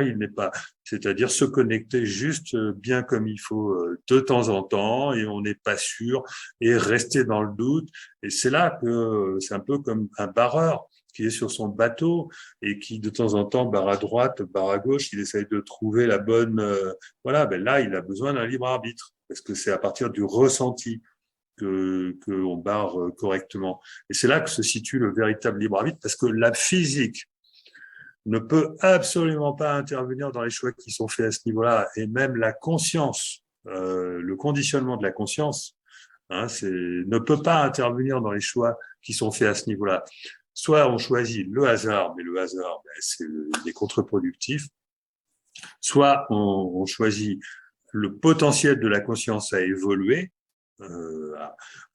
se connecter juste bien comme il faut de temps en temps et on n'est pas sûr et rester dans le doute. Et c'est là que c'est un peu comme un barreur qui est sur son bateau et qui de temps en temps barre à droite, barre à gauche, il essaye de trouver la bonne. Là, il a besoin d'un libre arbitre parce que c'est à partir du ressenti que on barre correctement. Et c'est là que se situe le véritable libre arbitre parce que la physique ne peut absolument pas intervenir dans les choix qui sont faits à ce niveau-là, et même la conscience, le conditionnement de la conscience, ne peut pas intervenir dans les choix qui sont faits à ce niveau-là. Soit on choisit le hasard, mais le hasard, il est contre-productif, soit on choisit le potentiel de la conscience à évoluer,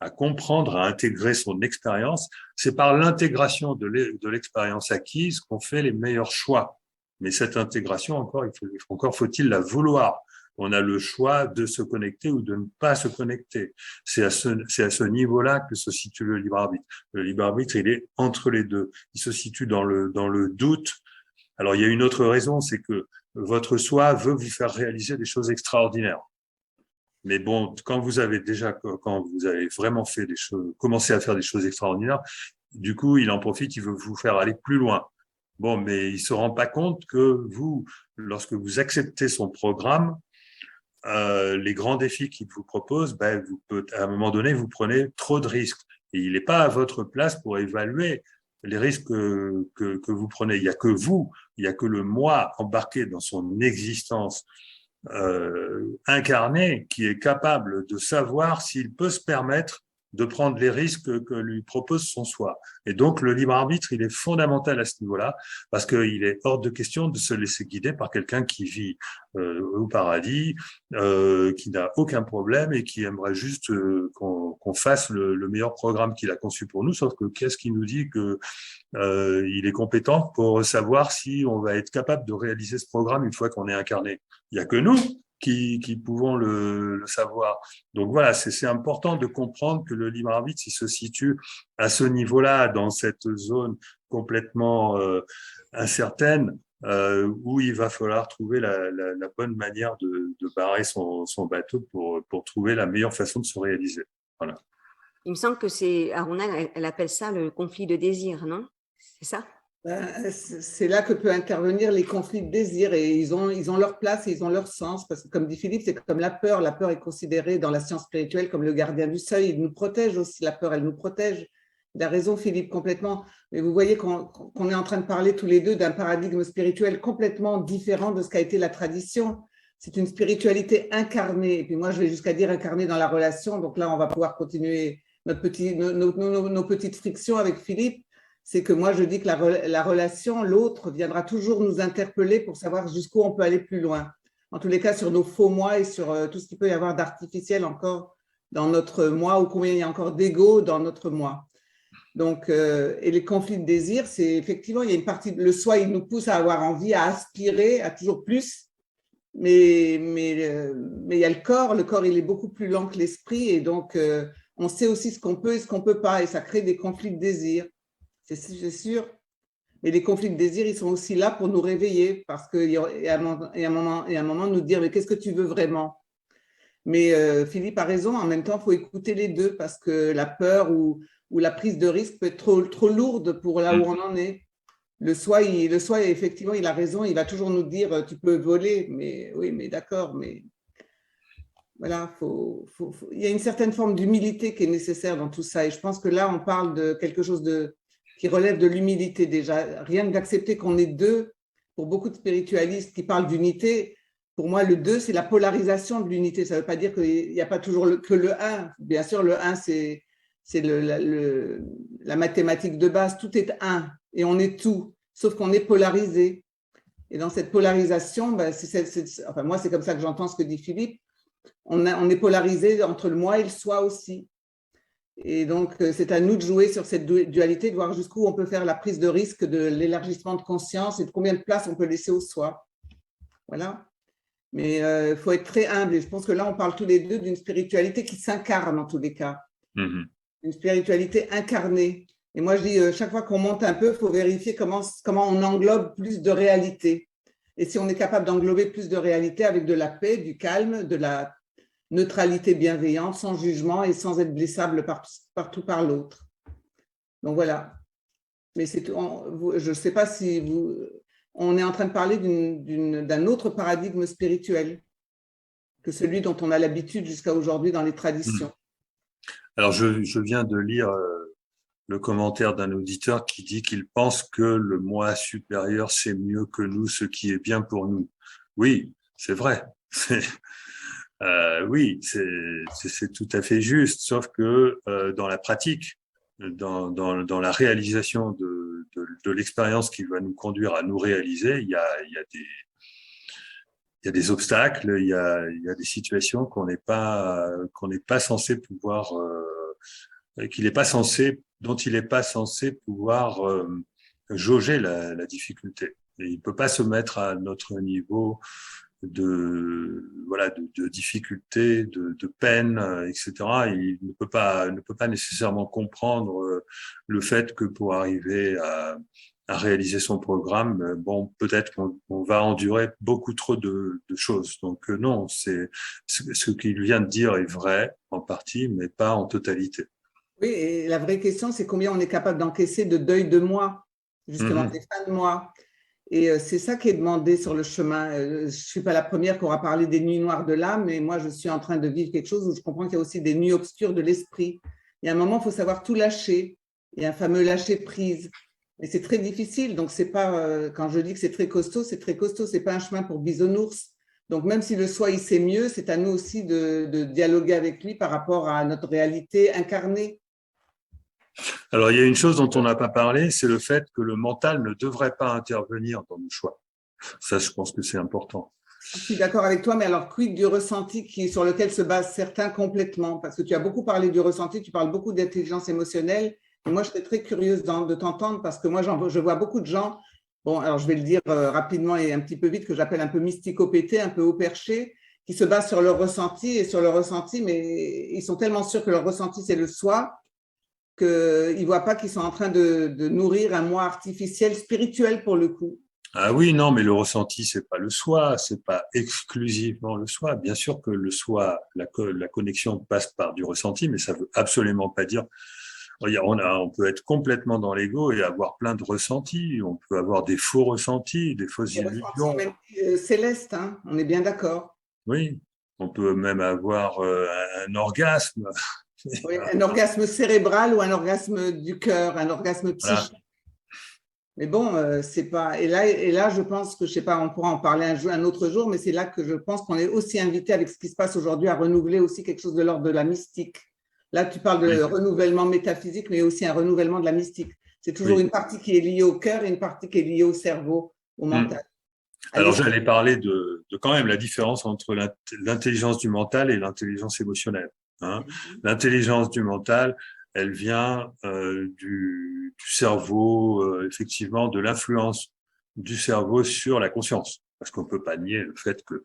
à comprendre, à intégrer son expérience. C'est par l'intégration de l'expérience acquise qu'on fait les meilleurs choix. Mais cette intégration, encore faut-il la vouloir. On a le choix de se connecter ou de ne pas se connecter. C'est à ce niveau-là que se situe le libre arbitre. Le libre arbitre, il est entre les deux. Il se situe dans le doute. Alors, il y a une autre raison, c'est que votre soi veut vous faire réaliser des choses extraordinaires. Mais bon, quand vous avez vraiment fait des choses, commencé à faire des choses extraordinaires, du coup, il en profite, il veut vous faire aller plus loin. Bon, mais il se rend pas compte que vous, lorsque vous acceptez son programme, les grands défis qu'il vous propose, à un moment donné, vous prenez trop de risques. Et il n'est pas à votre place pour évaluer les risques que vous prenez. Il n'y a que vous, il n'y a que le moi embarqué dans son existence incarné qui est capable de savoir s'il peut se permettre de prendre les risques que lui propose son soi. Et donc, le libre arbitre, il est fondamental à ce niveau-là, parce qu'il est hors de question de se laisser guider par quelqu'un qui vit au paradis, qui n'a aucun problème et qui aimerait juste qu'on fasse le meilleur programme qu'il a conçu pour nous, sauf que qu'est-ce qui nous dit que il est compétent pour savoir si on va être capable de réaliser ce programme une fois qu'on est incarné. Il n'y a que nous qui pouvons le savoir. Donc voilà, c'est important de comprendre que le libre arbitre, il se situe à ce niveau-là, dans cette zone complètement incertaine, où il va falloir trouver la bonne manière de barrer son bateau pour trouver la meilleure façon de se réaliser. Voilà. Il me semble que Aruna, elle appelle ça le conflit de désir, non? C'est ça? C'est là que peut intervenir les conflits de désir et ils ont leur place et ils ont leur sens parce que comme dit Philippe, c'est comme la peur. La peur est considérée dans la science spirituelle comme le gardien du seuil. Il nous protège aussi, la peur, elle nous protège. Il a raison Philippe, complètement. Mais vous voyez qu'on est en train de parler tous les deux d'un paradigme spirituel complètement différent de ce qu'a été la tradition. C'est une spiritualité incarnée. Et puis moi, je vais jusqu'à dire incarnée dans la relation. Donc là, on va pouvoir continuer nos petites frictions avec Philippe. C'est que moi, je dis que la relation, l'autre, viendra toujours nous interpeller pour savoir jusqu'où on peut aller plus loin. En tous les cas, sur nos faux moi et sur tout ce qu'il peut y avoir d'artificiel encore dans notre moi ou combien il y a encore d'ego dans notre moi. Donc, et les conflits de désir, c'est effectivement, il y a une partie, le soi, il nous pousse à avoir envie, à aspirer à toujours plus, mais il y a le corps, il est beaucoup plus lent que l'esprit et donc on sait aussi ce qu'on peut et ce qu'on ne peut pas et ça crée des conflits de désir. C'est sûr. Mais les conflits de désir, ils sont aussi là pour nous réveiller parce qu'il y a un moment nous dire mais qu'est-ce que tu veux vraiment? Mais Philippe a raison, en même temps, il faut écouter les deux parce que la peur ou la prise de risque peut être trop lourde pour là où on en est. Le soi, effectivement, il a raison, il va toujours nous dire tu peux voler, mais oui, mais d'accord, mais voilà, il y a une certaine forme d'humilité qui est nécessaire dans tout ça. Et je pense que là, on parle de quelque chose qui relève de l'humilité déjà. Rien que d'accepter qu'on est deux, pour beaucoup de spiritualistes qui parlent d'unité, pour moi, le deux, c'est la polarisation de l'unité. Ça ne veut pas dire qu'il n'y a pas toujours que le un. Bien sûr, le un, c'est la mathématique de base. Tout est un et on est tout, sauf qu'on est polarisé. Et dans cette polarisation, enfin, moi, c'est comme ça que j'entends ce que dit Philippe, on est polarisé entre le moi et le soi aussi. Et donc, c'est à nous de jouer sur cette dualité, de voir jusqu'où on peut faire la prise de risque de l'élargissement de conscience et de combien de place on peut laisser au soi. Voilà. Mais il faut être très humble. Et je pense que là, on parle tous les deux d'une spiritualité qui s'incarne en tous les cas. Une spiritualité incarnée. Et moi, je dis, chaque fois qu'on monte un peu, il faut vérifier comment on englobe plus de réalité. Et si on est capable d'englober plus de réalité avec de la paix, du calme, de la neutralité bienveillante, sans jugement et sans être blessable partout par l'autre. Donc voilà. Mais je ne sais pas si on est en train de parler d'un autre paradigme spirituel que celui dont on a l'habitude jusqu'à aujourd'hui dans les traditions. Alors, je viens de lire le commentaire d'un auditeur qui dit qu'il pense que le moi supérieur sait mieux que nous ce qui est bien pour nous. Oui, c'est vrai. Oui, c'est tout à fait juste, sauf que dans la pratique, dans la réalisation de l'expérience qui va nous conduire à nous réaliser, il y a des obstacles, il y a des situations qu'on n'est pas censé pouvoir, dont il n'est pas censé pouvoir jauger la difficulté. Et il ne peut pas se mettre à notre niveau de difficulté, de peine, etc. Il ne peut pas nécessairement comprendre le fait que pour arriver à réaliser son programme, bon, peut-être qu'on va endurer beaucoup trop de choses. Donc non, ce qu'il vient de dire est vrai en partie, mais pas en totalité. Oui, et la vraie question, c'est combien on est capable d'encaisser de deuil de moi, justement, des fins de moi. Et c'est ça qui est demandé sur le chemin. Je ne suis pas la première qui aura parlé des nuits noires de l'âme, mais moi, je suis en train de vivre quelque chose où je comprends qu'il y a aussi des nuits obscures de l'esprit. Il y a un moment, il faut savoir tout lâcher. Il y a un fameux lâcher prise. Et c'est très difficile. Donc, c'est pas, quand je dis que c'est très costaud, c'est très costaud. Ce n'est pas un chemin pour bisounours. Donc, même si le soi, il sait mieux, c'est à nous aussi de dialoguer avec lui par rapport à notre réalité incarnée. Alors, il y a une chose dont on n'a pas parlé, c'est le fait que le mental ne devrait pas intervenir dans nos choix. Ça, je pense que c'est important. Je suis d'accord avec toi, mais alors, quid du ressenti sur lequel se basent certains complètement? Parce que tu as beaucoup parlé du ressenti, tu parles beaucoup d'intelligence émotionnelle. Et moi, je serais très curieuse de t'entendre parce que moi, je vois beaucoup de gens, bon, alors je vais le dire rapidement et un petit peu vite, que j'appelle un peu mysticopétés, un peu haut perché, qui se basent sur leur ressenti et sur leur ressenti, mais ils sont tellement sûrs que leur ressenti, c'est le soi, qu'ils ne voient pas qu'ils sont en train de nourrir un moi artificiel, spirituel pour le coup. Ah oui, non, mais le ressenti, c'est pas le soi, c'est pas exclusivement le soi. Bien sûr que le soi, la connexion passe par du ressenti, mais ça veut absolument pas dire. On peut être complètement dans l'ego et avoir plein de ressentis. On peut avoir des faux ressentis, des fausses illusions. Même céleste, hein, on est bien d'accord. Oui, on peut même avoir un orgasme. Oui, un orgasme cérébral ou un orgasme du cœur, un orgasme psychique. Voilà. Mais bon, c'est pas. Et là, je pense que, je sais pas, on pourra en parler un autre jour, mais c'est là que je pense qu'on est aussi invité avec ce qui se passe aujourd'hui à renouveler aussi quelque chose de l'ordre de la mystique. Là, tu parles de renouvellement métaphysique, mais aussi un renouvellement de la mystique. C'est toujours une partie qui est liée au cœur et une partie qui est liée au cerveau, au mental. Alors, j'allais parler de quand même la différence entre l'intelligence du mental et l'intelligence émotionnelle. Hein. L'intelligence du mental, elle vient du cerveau, effectivement, de l'influence du cerveau sur la conscience. Parce qu'on ne peut pas nier le fait que,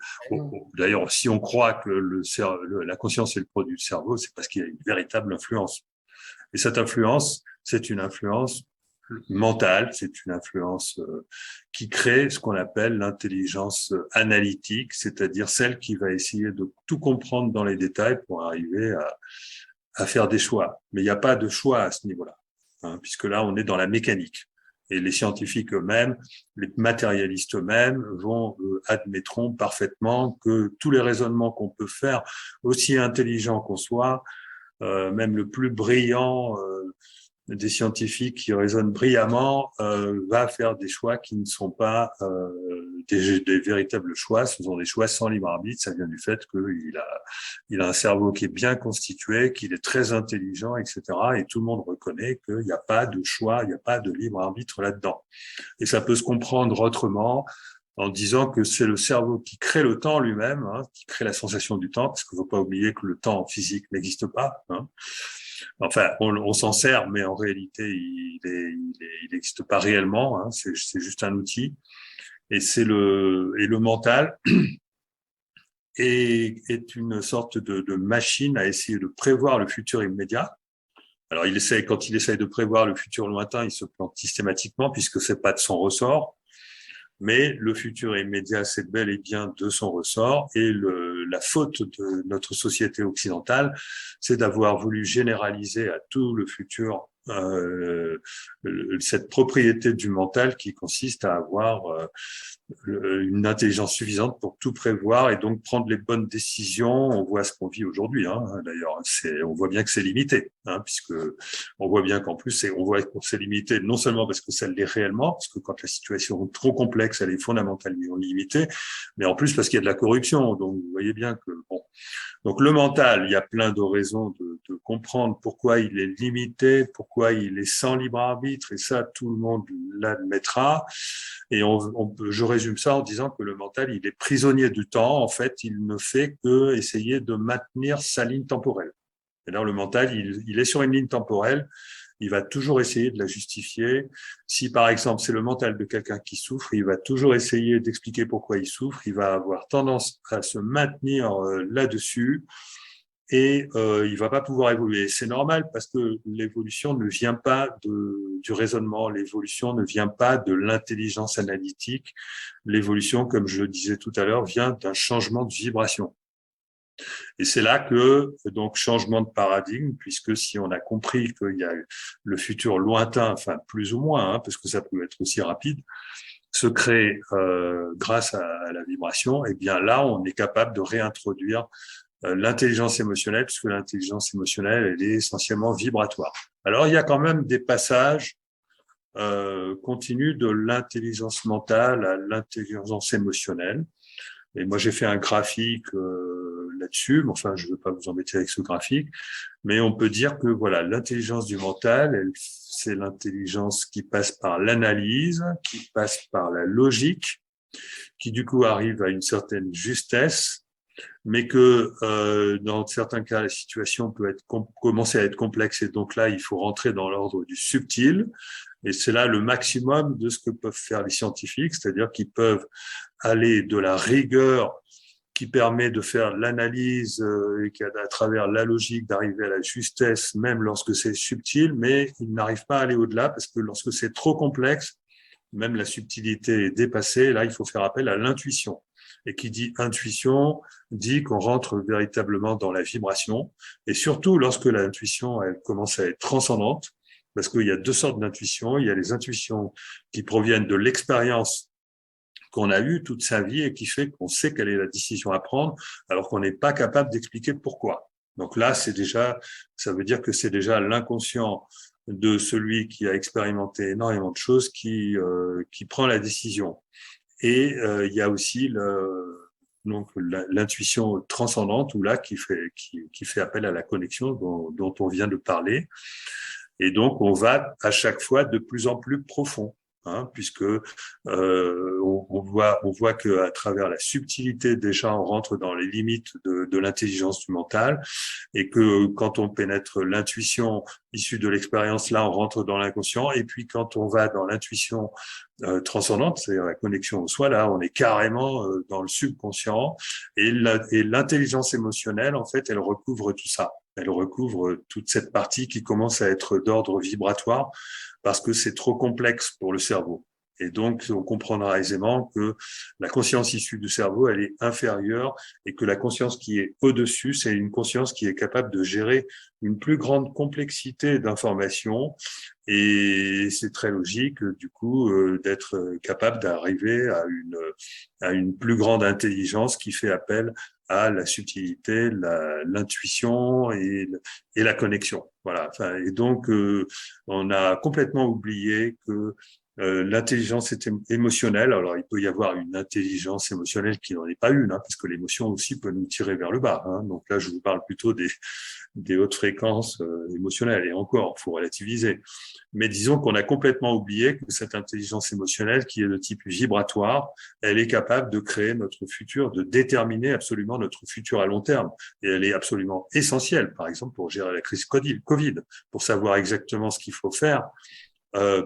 d'ailleurs, si on croit que la conscience est le produit du cerveau, c'est parce qu'il y a une véritable influence. Et cette influence, c'est une influence mentale, c'est une influence qui crée ce qu'on appelle l'intelligence analytique, c'est-à-dire celle qui va essayer de tout comprendre dans les détails pour arriver à faire des choix. Mais il n'y a pas de choix à ce niveau-là, hein, puisque là, on est dans la mécanique. Et les scientifiques eux-mêmes, les matérialistes eux-mêmes admettront parfaitement que tous les raisonnements qu'on peut faire, aussi intelligents qu'on soit, même le plus brillant des scientifiques qui raisonnent brillamment, va faire des choix qui ne sont pas des véritables choix. Ce sont des choix sans libre arbitre. Ça vient du fait qu'il a un cerveau qui est bien constitué, qu'il est très intelligent, etc. Et tout le monde reconnaît qu'il n'y a pas de choix, il n'y a pas de libre arbitre là-dedans. Et ça peut se comprendre autrement en disant que c'est le cerveau qui crée le temps lui-même, hein, qui crée la sensation du temps, parce qu'il ne faut pas oublier que le temps physique n'existe pas. Hein. Enfin, on s'en sert, mais en réalité, il n'existe pas réellement. Hein, c'est juste un outil. Et le mental est une sorte de machine à essayer de prévoir le futur immédiat. Alors, quand il essaye de prévoir le futur lointain, il se plante systématiquement puisque c'est pas de son ressort. Mais le futur immédiat, c'est bel et bien de son ressort. Et la faute de notre société occidentale, c'est d'avoir voulu généraliser à tout le futur cette propriété du mental qui consiste à avoir une intelligence suffisante pour tout prévoir et donc prendre les bonnes décisions. On voit ce qu'on vit aujourd'hui, hein. D'ailleurs, on voit bien que c'est limité, hein, puisque on voit bien qu'en plus, on voit que c'est limité non seulement parce que ça l'est réellement, parce que quand la situation est trop complexe, elle est fondamentalement limitée, mais en plus parce qu'il y a de la corruption. Donc, vous voyez bien que bon. Donc, le mental, il y a plein de raisons de comprendre pourquoi il est limité, pourquoi il est sans libre arbitre, et ça, tout le monde l'admettra. Et je résume ça en disant que le mental, il est prisonnier du temps. En fait, il ne fait que essayer de maintenir sa ligne temporelle. Et là, le mental, il est sur une ligne temporelle. Il va toujours essayer de la justifier. Si, par exemple, c'est le mental de quelqu'un qui souffre, il va toujours essayer d'expliquer pourquoi il souffre. Il va avoir tendance à se maintenir là-dessus. Et il va pas pouvoir évoluer. C'est normal parce que l'évolution ne vient pas du raisonnement, l'évolution ne vient pas de l'intelligence analytique. L'évolution, comme je le disais tout à l'heure, vient d'un changement de vibration. Et c'est là que, donc, changement de paradigme, puisque si on a compris qu'il y a le futur lointain, enfin plus ou moins, hein, parce que ça peut être aussi rapide, se crée grâce à la vibration, et bien là, on est capable de réintroduire l'intelligence émotionnelle, puisque l'intelligence émotionnelle, elle est essentiellement vibratoire. Alors, il y a quand même des passages continus de l'intelligence mentale à l'intelligence émotionnelle. Et moi, j'ai fait un graphique là-dessus. Enfin, je ne veux pas vous embêter avec ce graphique, mais on peut dire que voilà, l'intelligence du mental, c'est l'intelligence qui passe par l'analyse, qui passe par la logique, qui du coup arrive à une certaine justesse, mais que dans certains cas, la situation peut commencer à être complexe et donc là, il faut rentrer dans l'ordre du subtil. Et c'est là le maximum de ce que peuvent faire les scientifiques, c'est-à-dire qu'ils peuvent aller de la rigueur qui permet de faire l'analyse et à travers la logique d'arriver à la justesse, même lorsque c'est subtil, mais ils n'arrivent pas à aller au-delà parce que lorsque c'est trop complexe, même la subtilité est dépassée. Là, il faut faire appel à l'intuition. Et qui dit intuition, dit qu'on rentre véritablement dans la vibration. Et surtout, lorsque l'intuition, elle commence à être transcendante, parce qu'il y a deux sortes d'intuitions. Il y a les intuitions qui proviennent de l'expérience qu'on a eue toute sa vie et qui fait qu'on sait quelle est la décision à prendre, alors qu'on n'est pas capable d'expliquer pourquoi. Donc là, ça veut dire que c'est déjà l'inconscient de celui qui a expérimenté énormément de choses qui prend la décision. Et il y a aussi donc l'intuition transcendante, ou là qui fait appel à la connexion dont on vient de parler. Et donc, on va à chaque fois de plus en plus profond, puisque on voit que à travers la subtilité, déjà, on rentre dans les limites de l'intelligence du mental, et que quand on pénètre l'intuition issue de l'expérience, là, on rentre dans l'inconscient. Et puis, quand on va dans l'intuition transcendante, c'est-à-dire la connexion au soi, là, on est carrément dans le subconscient. Et l'intelligence émotionnelle, en fait, elle recouvre tout ça. Elle recouvre toute cette partie qui commence à être d'ordre vibratoire parce que c'est trop complexe pour le cerveau. Et donc, on comprendra aisément que la conscience issue du cerveau, elle est inférieure, et que la conscience qui est au-dessus, c'est une conscience qui est capable de gérer une plus grande complexité d'informations. Et c'est très logique, du coup, d'être capable d'arriver à une plus grande intelligence qui fait appel à la subtilité, l'intuition et la connexion. Voilà. Enfin, et donc, on a complètement oublié que l'intelligence émotionnelle, alors il peut y avoir une intelligence émotionnelle qui n'en est pas une, parce que l'émotion aussi peut nous tirer vers le bas. Donc là, je vous parle plutôt des hautes fréquences émotionnelles. Et encore, il faut relativiser. Mais disons qu'on a complètement oublié que cette intelligence émotionnelle, qui est de type vibratoire, elle est capable de créer notre futur, de déterminer absolument notre futur à long terme. Et elle est absolument essentielle, par exemple, pour gérer la crise Covid, pour savoir exactement ce qu'il faut faire,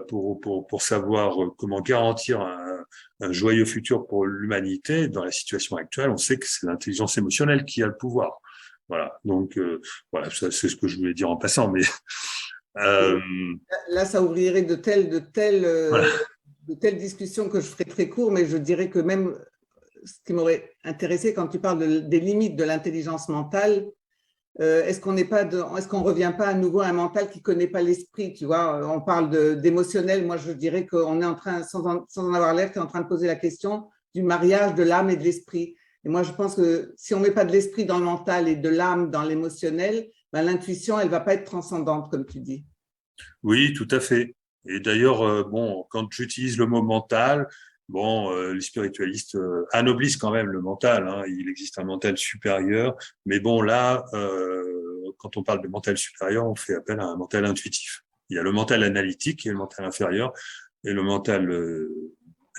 pour savoir comment garantir un joyeux futur pour l'humanité. Dans la situation actuelle, on sait que c'est l'intelligence émotionnelle qui a le pouvoir. Voilà. Donc, voilà, c'est ce que je voulais dire en passant, mais là, ça ouvrirait voilà. de telles discussions que je ferai très court, mais je dirais que même ce qui m'aurait intéressé quand tu parles des limites de l'intelligence mentale, est-ce qu'on revient pas à nouveau à un mental qui connaît pas l'esprit, tu vois? On parle d'émotionnel. Moi, je dirais qu'on est en train, sans en avoir l'air, tu es en train de poser la question du mariage de l'âme et de l'esprit. Et moi, je pense que si on met pas de l'esprit dans le mental et de l'âme dans l'émotionnel, ben, l'intuition, elle va pas être transcendante, comme tu dis. Oui, tout à fait. Et d'ailleurs, bon, quand j'utilise le mot mental, bon, les spiritualistes anoblissent quand même le mental. Il existe un mental supérieur, mais bon, là, quand on parle de mental supérieur, on fait appel à un mental intuitif. Il y a le mental analytique qui est le mental inférieur, et le mental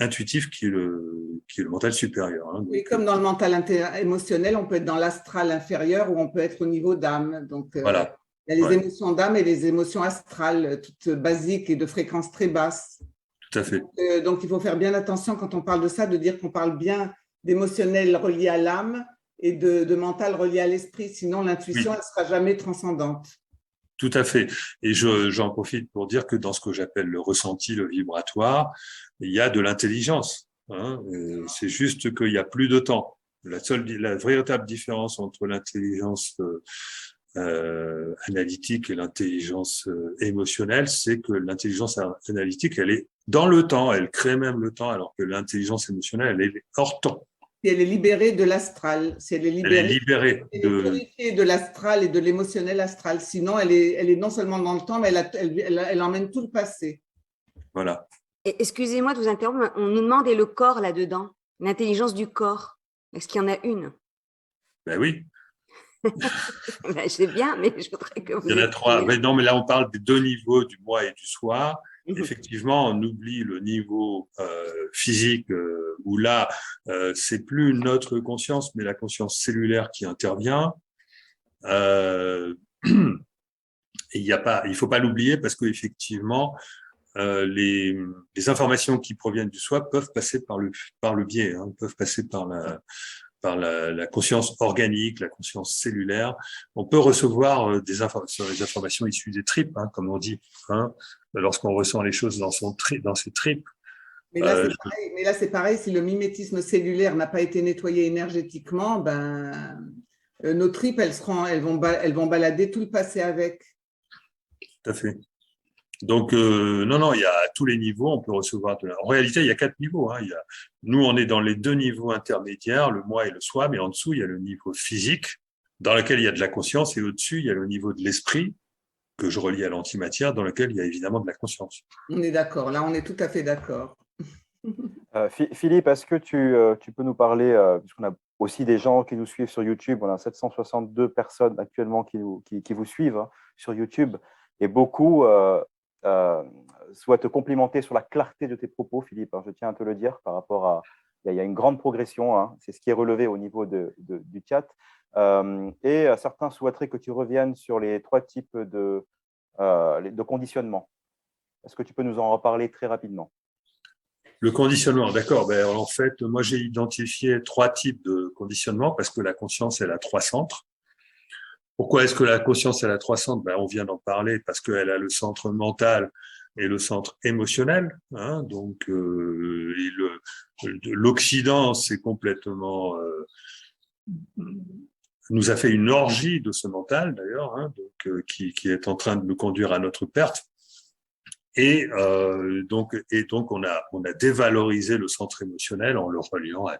intuitif qui est le mental supérieur. Donc, Oui, comme dans le mental émotionnel, on peut être dans l'astral inférieur ou on peut être au niveau d'âme. Donc, voilà. il y a les Ouais, émotions d'âme et les émotions astrales, toutes basiques et de fréquences très basses. tout à fait. Donc, il faut faire bien attention quand on parle de ça, de dire qu'on parle bien d'émotionnel relié à l'âme et de mental relié à l'esprit. Sinon, l'intuition, Oui. elle ne sera jamais transcendante. Tout à fait. Et j'en profite pour dire que dans ce que j'appelle le ressenti, le vibratoire, il y a de l'intelligence. C'est juste qu'il y a plus de temps. La véritable différence entre l'intelligence analytique et l'intelligence émotionnelle, c'est que l'intelligence analytique, elle est dans le temps, elle crée même le temps, alors que l'intelligence émotionnelle, elle est hors temps. Si elle est libérée de l'astral, si elle est Elle est libérée, libérée elle est purifiée de l'astral et de l'émotionnel astral. Sinon, elle est non seulement dans le temps, mais elle emmène tout le passé. voilà. Excusez-moi de vous interrompre, on nous demande et le corps là-dedans, l'intelligence du corps. Est-ce qu'il y en a une? Ben oui. Ben, je sais bien, mais je voudrais que vous Il y en a trois. exprimiez. Mais non, mais là, on parle des deux niveaux, du moi et du soi. Effectivement, on oublie le niveau physique où là, c'est plus notre conscience, mais la conscience cellulaire qui intervient. Et il faut pas l'oublier parce qu'effectivement, les informations qui proviennent du soi peuvent passer par le biais, peuvent passer par la conscience organique, la conscience cellulaire. On peut recevoir des informations issues des tripes, comme on dit, lorsqu'on ressent les choses dans ses tripes. Mais là, c'est pareil. Mais là, c'est pareil. Si le mimétisme cellulaire n'a pas été nettoyé énergétiquement, nos tripes, elles vont balader tout le passé avec. Tout à fait. Donc, non, il y a à tous les niveaux, on peut recevoir En réalité, il y a 4 niveaux. Hein. Nous, on est dans les 2 niveaux intermédiaires, le moi et le soi, mais en dessous, il y a le niveau physique, dans lequel il y a de la conscience, et au-dessus, il y a le niveau de l'esprit, que je relie à l'antimatière, dans lequel il y a évidemment de la conscience. On est d'accord. Là, on est tout à fait d'accord. Philippe, est-ce que tu peux nous parler, puisqu'on a aussi des gens qui nous suivent sur YouTube, on a 762 personnes actuellement qui vous suivent, hein, sur YouTube, et beaucoup souhaitent te complimenter sur la clarté de tes propos, Philippe, hein, je tiens à te le dire, par rapport à… Il y a une grande progression, hein, c'est ce qui est relevé au niveau du chat, et certains souhaiteraient que tu reviennes sur les 3 types de conditionnement. Est-ce que tu peux nous en reparler très rapidement? Le conditionnement, d'accord. En fait, moi, j'ai identifié 3 types de conditionnement parce que la conscience, elle a 3 centres. Pourquoi est-ce que la conscience, elle a 3 centres? On vient d'en parler parce qu'elle a le centre mental et le centre émotionnel. Hein, donc, l'Occident, c'est complètement… nous a fait une orgie de ce mental, d'ailleurs, hein, qui est en train de nous conduire à notre perte. Et donc on a dévalorisé le centre émotionnel en le reliant à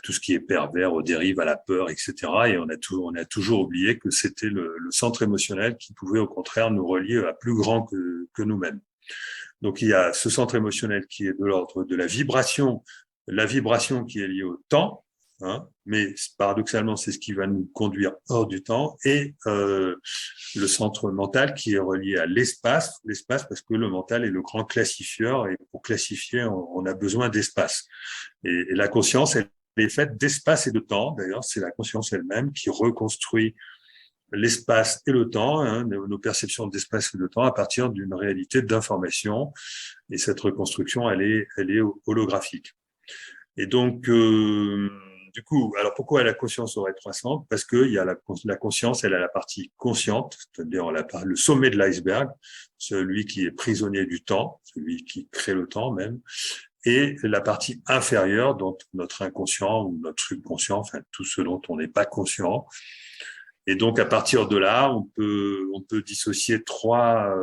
tout ce qui est pervers, aux dérives, à la peur, etc. Et on a toujours oublié que c'était le centre émotionnel qui pouvait au contraire nous relier à plus grand que nous-mêmes. Donc il y a ce centre émotionnel qui est de l'ordre de la vibration qui est liée au temps. Hein, mais paradoxalement, c'est ce qui va nous conduire hors du temps, et le centre mental qui est relié à l'espace parce que le mental est le grand classifieur, et pour classifier, on a besoin d'espace. Et la conscience, elle est faite d'espace et de temps. D'ailleurs, c'est la conscience elle-même qui reconstruit l'espace et le temps, hein, nos perceptions d'espace et de temps à partir d'une réalité d'information. Et cette reconstruction, elle est holographique. Et donc, du coup, alors pourquoi la conscience aurait 3 centres? Parce que il y a la conscience, elle a la partie consciente, c'est-à-dire le sommet de l'iceberg, celui qui est prisonnier du temps, celui qui crée le temps même, et la partie inférieure, dont notre inconscient ou notre subconscient, enfin tout ce dont on n'est pas conscient. Et donc à partir de là, on peut dissocier trois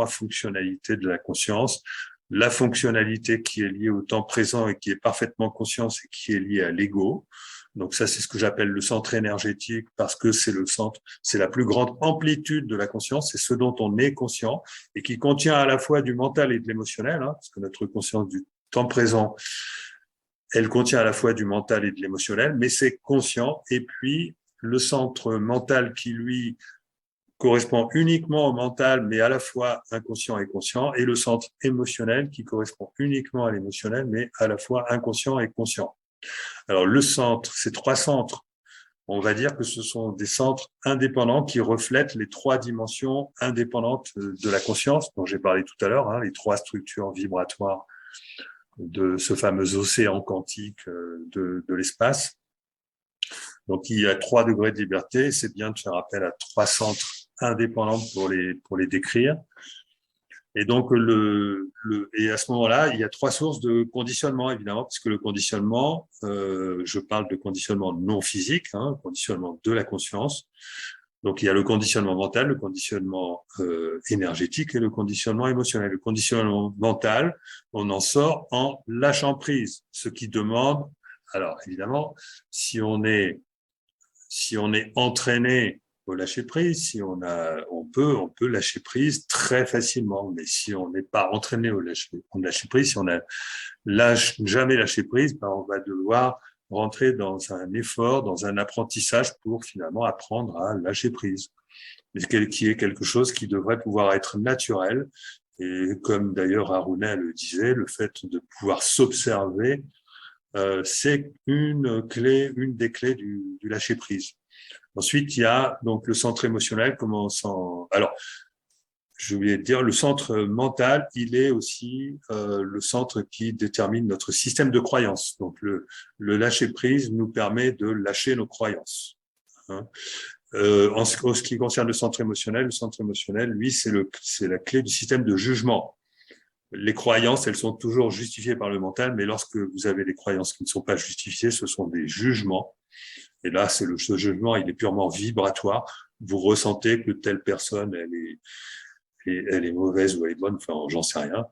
fonctionnalités de la conscience. La fonctionnalité qui est liée au temps présent et qui est parfaitement conscience et qui est liée à l'ego. Donc ça, c'est ce que j'appelle le centre énergétique, parce que c'est le centre, c'est la plus grande amplitude de la conscience, c'est ce dont on est conscient et qui contient à la fois du mental et de l'émotionnel, hein, parce que notre conscience du temps présent, elle contient à la fois du mental et de l'émotionnel, mais c'est conscient. Et puis le centre mental qui, lui, correspond uniquement au mental, mais à la fois inconscient et conscient, et le centre émotionnel qui correspond uniquement à l'émotionnel, mais à la fois inconscient et conscient. Alors, ces 3 centres, on va dire que ce sont des centres indépendants qui reflètent les 3 dimensions indépendantes de la conscience dont j'ai parlé tout à l'heure, hein, les 3 structures vibratoires de ce fameux océan quantique de l'espace. Donc, il y a 3 degrés de liberté. C'est bien de faire appel à 3 centres indépendants pour les décrire. Et donc, et à ce moment-là, il y a 3 sources de conditionnement, évidemment, parce que le conditionnement, je parle de conditionnement non physique, hein, conditionnement de la conscience. Donc, il y a le conditionnement mental, le conditionnement énergétique et le conditionnement émotionnel. Le conditionnement mental, on en sort en lâchant prise, ce qui demande, alors évidemment, si on est entraîné au lâcher prise, on peut lâcher prise très facilement. Mais si on n'est pas entraîné au lâcher prise, si on n'a jamais lâché prise, on va devoir rentrer dans un effort, dans un apprentissage pour finalement apprendre à lâcher prise. Mais qui est quelque chose qui devrait pouvoir être naturel. Et comme d'ailleurs Harouna le disait, le fait de pouvoir s'observer, c'est une des clés du lâcher prise. Ensuite, il y a donc le centre émotionnel. Alors, je voulais dire, le centre mental, il est aussi le centre qui détermine notre système de croyances. Donc, le lâcher prise nous permet de lâcher nos croyances. Hein. En ce qui concerne le centre émotionnel, lui, c'est la clé du système de jugement. les croyances, elles sont toujours justifiées par le mental, mais lorsque vous avez des croyances qui ne sont pas justifiées, ce sont des jugements. Et là, ce jugement, il est purement vibratoire. Vous ressentez que telle personne, elle est mauvaise ou elle est bonne, enfin, j'en sais rien.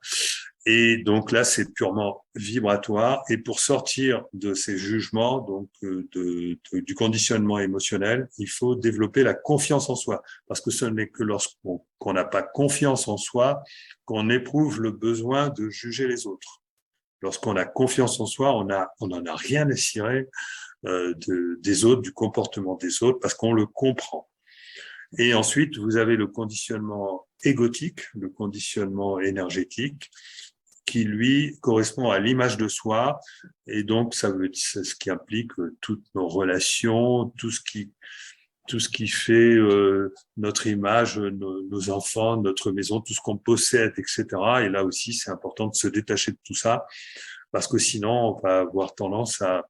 Et donc là, c'est purement vibratoire. Et pour sortir de ces jugements, donc du conditionnement émotionnel, il faut développer la confiance en soi. Parce que ce n'est que lorsqu'on n'a pas confiance en soi qu'on éprouve le besoin de juger les autres. Lorsqu'on a confiance en soi, on n'en a rien à cirer des autres, du comportement des autres, parce qu'on le comprend. Et ensuite, vous avez le conditionnement égotique, le conditionnement énergétique, qui, lui, correspond à l'image de soi. Et donc, c'est ce qui implique toutes nos relations, tout ce qui fait notre image, nos enfants, notre maison, tout ce qu'on possède, etc. Et là aussi, c'est important de se détacher de tout ça, parce que sinon, on va avoir tendance à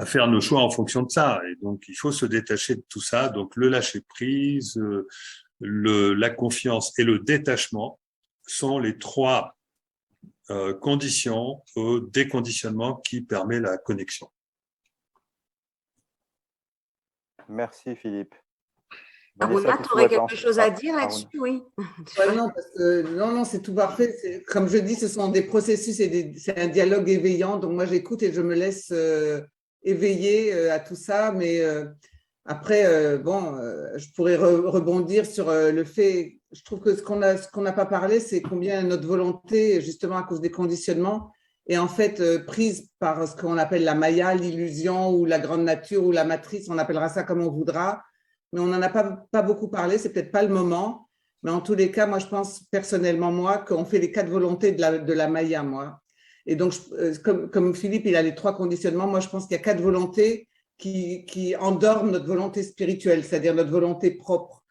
faire nos choix en fonction de ça. Et donc, il faut se détacher de tout ça. Donc, le lâcher-prise, la confiance et le détachement sont les trois conditions au déconditionnement qui permet la connexion. Merci Philippe. Aruna, tu aurais quelque chose à dire là-dessus? Oui. Ouais, non, c'est tout parfait. Comme je dis, ce sont des processus et c'est un dialogue éveillant. Donc, moi, j'écoute et je me laisse éveiller à tout ça. Mais après, je pourrais rebondir sur le fait, je trouve que ce qu'on n'a pas parlé, c'est combien notre volonté, justement à cause des conditionnements, est en fait prise par ce qu'on appelle la Maya, l'illusion ou la grande nature ou la matrice, on appellera ça comme on voudra. Mais on n'en a pas beaucoup parlé, c'est peut-être pas le moment. Mais en tous les cas, moi, je pense personnellement, moi, qu'on fait les 4 volontés de la Maya, moi. Et donc, comme Philippe, il a les 3 conditionnements, moi, je pense qu'il y a 4 volontés qui endorment notre volonté spirituelle, c'est-à-dire notre volonté propre.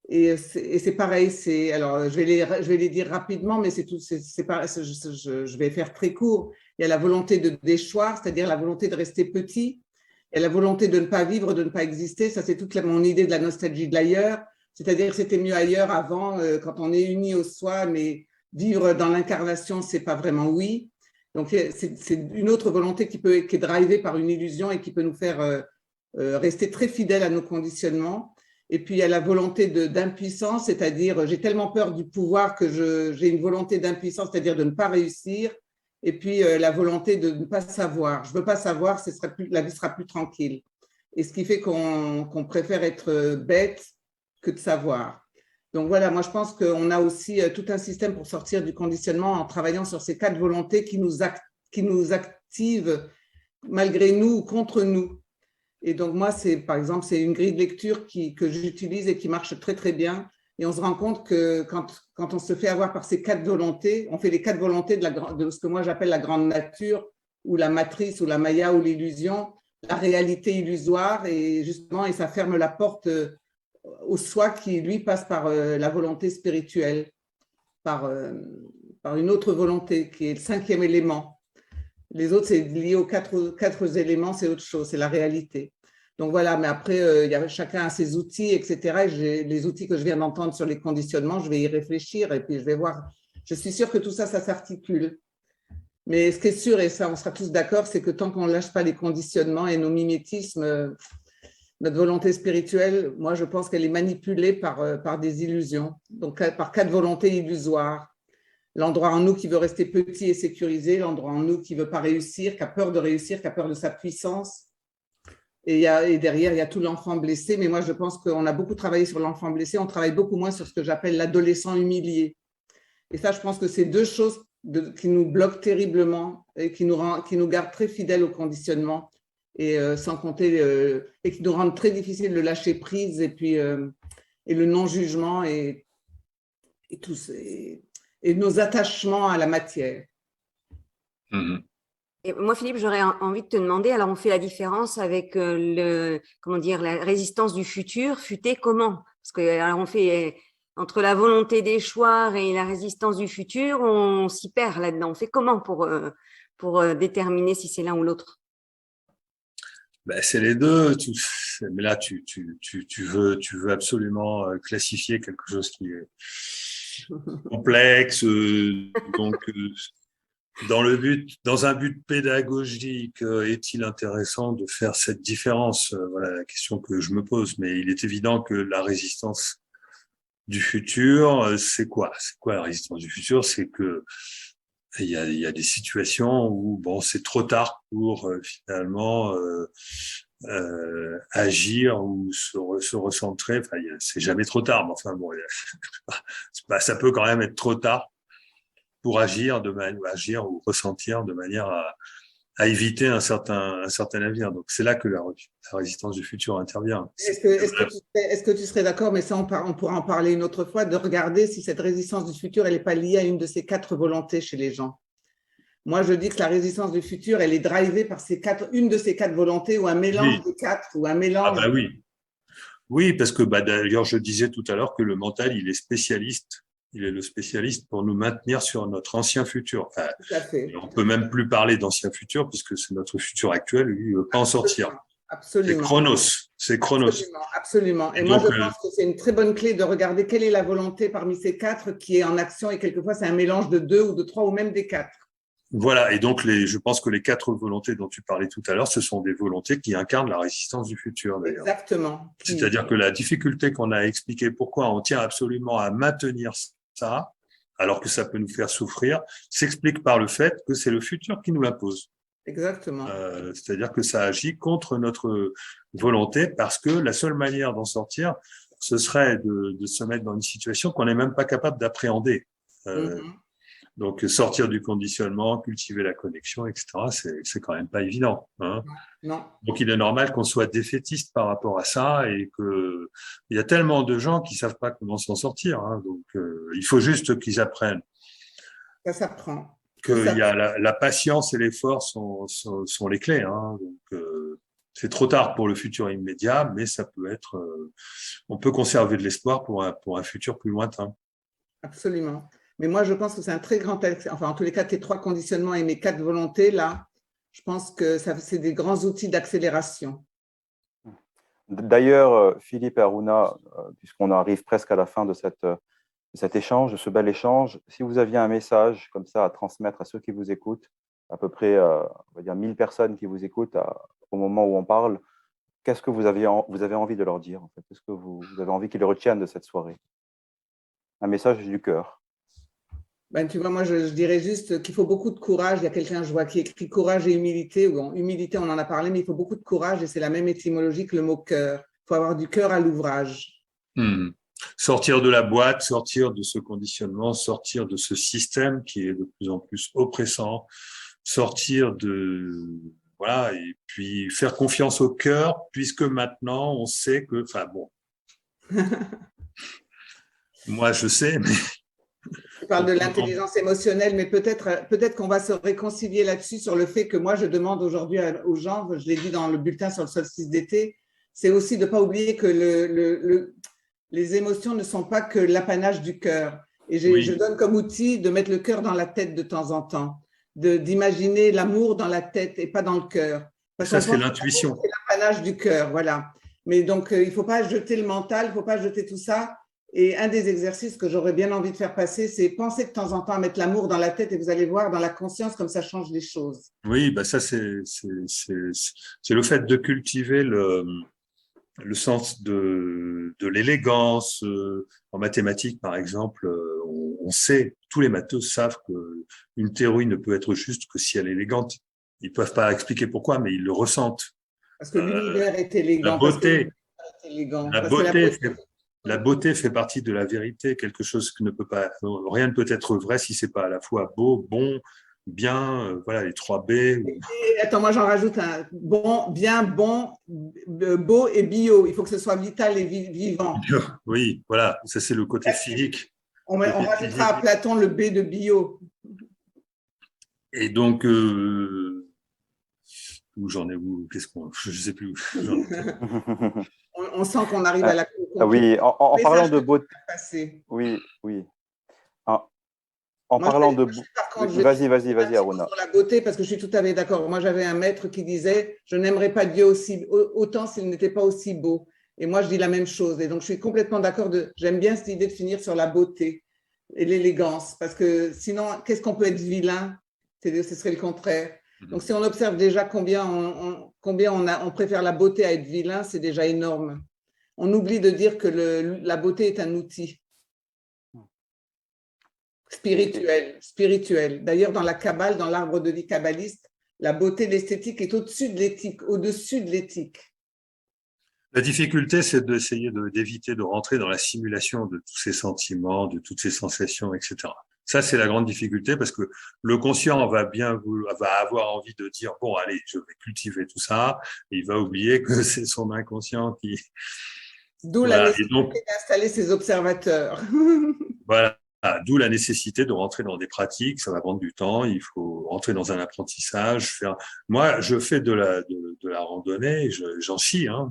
Et c'est pareil, alors je vais les dire rapidement, mais je vais faire très court. Il y a la volonté de déchoir, c'est-à-dire la volonté de rester petit. Il y a la volonté de ne pas vivre, de ne pas exister. Ça, c'est toute mon idée de la nostalgie de l'ailleurs. C'est-à-dire que c'était mieux ailleurs avant, quand on est uni au soi, mais vivre dans l'incarnation, c'est pas vraiment oui. Donc, c'est une autre volonté qui est drivée par une illusion et qui peut nous faire rester très fidèles à nos conditionnements. Et puis, il y a la volonté d'impuissance, c'est-à-dire j'ai tellement peur du pouvoir que j'ai une volonté d'impuissance, c'est-à-dire de ne pas réussir. Et puis, la volonté de ne pas savoir. Je ne veux pas savoir, la vie sera plus tranquille. Et ce qui fait qu'on préfère être bête que de savoir. Donc voilà, moi je pense qu'on a aussi tout un système pour sortir du conditionnement en travaillant sur ces 4 volontés qui nous activent malgré nous ou contre nous. Et donc moi, par exemple, c'est une grille de lecture que j'utilise et qui marche très très bien. Et on se rend compte que quand on se fait avoir par ces 4 volontés, on fait les 4 volontés de ce que moi j'appelle la grande nature ou la matrice ou la maya ou l'illusion, la réalité illusoire et justement, et ça ferme la porte au soi qui, lui, passe par la volonté spirituelle, par une autre volonté qui est le 5e élément. Les autres, c'est lié aux 4 éléments, c'est autre chose, c'est la réalité. Donc voilà, mais après, chacun a ses outils, etc. Et les outils que je viens d'entendre sur les conditionnements, je vais y réfléchir et puis je vais voir. Je suis sûre que tout ça, ça s'articule. Mais ce qui est sûr, et ça, on sera tous d'accord, c'est que tant qu'on ne lâche pas les conditionnements et nos mimétismes, notre volonté spirituelle, moi, je pense qu'elle est manipulée par des illusions, donc par 4 volontés illusoires. L'endroit en nous qui veut rester petit et sécurisé, l'endroit en nous qui ne veut pas réussir, qui a peur de réussir, qui a peur de sa puissance. Et derrière, il y a tout l'enfant blessé. Mais moi, je pense qu'on a beaucoup travaillé sur l'enfant blessé. On travaille beaucoup moins sur ce que j'appelle l'adolescent humilié. Et ça, je pense que c'est 2 choses qui nous bloquent terriblement et qui nous gardent très fidèles au conditionnement. Et sans compter, et qui nous rendent très difficile de lâcher prise et puis et le non-jugement et nos attachements à la matière. Mmh. Et moi, Philippe, j'aurais envie de te demander, alors on fait la différence avec la résistance du futur, futé comment? Parce que alors on fait entre la volonté d'échoir et la résistance du futur, on s'y perd là-dedans. On fait comment pour déterminer si c'est l'un ou l'autre? Ben, c'est les deux. Mais là, tu veux absolument classifier quelque chose qui est complexe. Donc, dans un but pédagogique, est-il intéressant de faire cette différence? Voilà la question que je me pose. Mais il est évident que la résistance du futur, c'est quoi? C'est quoi la résistance du futur? C'est que il y a des situations où bon, c'est trop tard pour finalement agir ou se recentrer. Enfin, c'est jamais trop tard. Mais enfin bon, ça peut quand même être trop tard pour agir agir ou ressentir de manière à éviter un certain avenir. Donc c'est là que la résistance du futur intervient. Est-ce que tu serais d'accord, mais ça on pourra en parler une autre fois, de regarder si cette résistance du futur elle n'est pas liée à une de ces 4 volontés chez les gens. Moi, je dis que la résistance du futur, elle est drivée par une de ces 4 volontés ou un mélange des 4 ou un mélange. Ah bah oui. Oui, parce que d'ailleurs, je disais tout à l'heure que le mental, il est spécialiste. Il est le spécialiste pour nous maintenir sur notre ancien futur. Enfin, tout à fait. On peut même plus parler d'ancien futur puisque c'est notre futur actuel, lui, il ne veut pas en sortir. Absolument. C'est Chronos. Absolument. Et moi, je pense que c'est une très bonne clé de regarder quelle est la volonté parmi ces 4 qui est en action, et quelquefois, c'est un mélange de 2 ou de 3 ou même des 4. Voilà, et donc je pense que les 4 volontés dont tu parlais tout à l'heure, ce sont des volontés qui incarnent la résistance du futur, d'ailleurs. Exactement. C'est-à-dire que la difficulté qu'on a expliquée, pourquoi on tient absolument à maintenir ça, alors que ça peut nous faire souffrir, s'explique par le fait que c'est le futur qui nous l'impose. Exactement. C'est-à-dire que ça agit contre notre volonté, parce que la seule manière d'en sortir, ce serait de se mettre dans une situation qu'on n'est même pas capable d'appréhender. Donc, sortir du conditionnement, cultiver la connexion, etc., c'est quand même pas évident. Hein. Non. Donc, il est normal qu'on soit défaitiste par rapport à ça et que il y a tellement de gens qui savent pas comment s'en sortir. Hein. Donc, il faut juste qu'ils apprennent. Ça s'apprend. Qu'il y a la patience et l'effort sont les clés. Hein. Donc, c'est trop tard pour le futur immédiat, mais ça peut être. On peut conserver de l'espoir pour un futur plus lointain. Absolument. Mais moi, je pense que c'est un très grand… Enfin, en tous les cas, tes 3 conditionnements et mes 4 volontés, là, je pense que c'est des grands outils d'accélération. D'ailleurs, Philippe et Aruna, puisqu'on arrive presque à la fin de cet échange, de ce bel échange, si vous aviez un message comme ça à transmettre à ceux qui vous écoutent, à peu près, on va dire 1000 personnes qui vous écoutent au moment où on parle, qu'est-ce que vous avez envie de leur dire en fait? Qu'est-ce que vous avez envie qu'ils retiennent de cette soirée? Un message du cœur. Tu vois, moi, je dirais juste qu'il faut beaucoup de courage. Il y a quelqu'un, je vois, qui écrit courage et humilité. Bon, humilité, on en a parlé, mais il faut beaucoup de courage et c'est la même étymologie que le mot cœur. Il faut avoir du cœur à l'ouvrage. Sortir de la boîte, sortir de ce conditionnement, sortir de ce système qui est de plus en plus oppressant, sortir voilà, et puis faire confiance au cœur, puisque maintenant on sait que, enfin bon, moi je sais, mais… Tu parles de l'intelligence émotionnelle, mais peut-être qu'on va se réconcilier là-dessus sur le fait que moi, je demande aujourd'hui aux gens, je l'ai dit dans le bulletin sur le solstice d'été, c'est aussi de ne pas oublier que les émotions ne sont pas que l'apanage du cœur. Et je donne comme outil de mettre le cœur dans la tête de temps en temps, d'imaginer l'amour dans la tête et pas dans le cœur. Ça, c'est l'intuition. C'est l'apanage du cœur, voilà. Mais donc, il ne faut pas jeter le mental, il ne faut pas jeter tout ça. Et un des exercices que j'aurais bien envie de faire passer, c'est penser de temps en temps à mettre l'amour dans la tête et vous allez voir dans la conscience comme ça change les choses. Oui, ça c'est le fait de cultiver le sens de l'élégance. En mathématiques, par exemple, on sait, tous les matheux savent qu'une théorie ne peut être juste que si elle est élégante. Ils ne peuvent pas expliquer pourquoi, mais ils le ressentent. Parce que l'univers est élégant. La beauté fait partie de la vérité, quelque chose qui ne peut pas, rien ne peut être vrai si c'est pas à la fois beau, bon, bien, voilà, les 3 B. Et attends, moi j'en rajoute un, bon, bien, bon, beau et bio. Il faut que ce soit vital et vivant. Oui, voilà, ça c'est le côté physique. On rajoutera à Platon le B de bio. Et donc, où j'en ai où, je sais plus. On sent qu'on arrive à la conclusion. Oui, en parlant de beauté. Oui. En parlant de beauté. Vas-y, Aruna. Sur la beauté, parce que je suis tout à fait d'accord. Moi, j'avais un maître qui disait « Je n'aimerais pas Dieu autant s'il n'était pas aussi beau ». Et moi, je dis la même chose. Et donc, je suis complètement d'accord. J'aime bien cette idée de finir sur la beauté. et l'élégance. Parce que sinon, qu'est-ce qu'on peut être vilain? Ce serait le contraire. Donc, si on observe déjà combien on préfère la beauté à être vilain, c'est déjà énorme. On oublie de dire que la beauté est un outil spirituel. D'ailleurs, dans la Kabbale, dans l'arbre de vie kabbaliste, la beauté, l'esthétique est au-dessus de l'éthique, au-dessus de l'éthique. La difficulté, c'est d'essayer d'éviter de rentrer dans la simulation de tous ces sentiments, de toutes ces sensations, etc. Ça, c'est la grande difficulté parce que le conscient va avoir envie de dire, bon, allez, je vais cultiver tout ça. Et il va oublier que c'est son inconscient qui… D'où la nécessité d'installer ces observateurs. Voilà. D'où la nécessité de rentrer dans des pratiques, ça va prendre du temps, il faut rentrer dans un apprentissage. Moi, je fais de la randonnée, j'en chie, hein,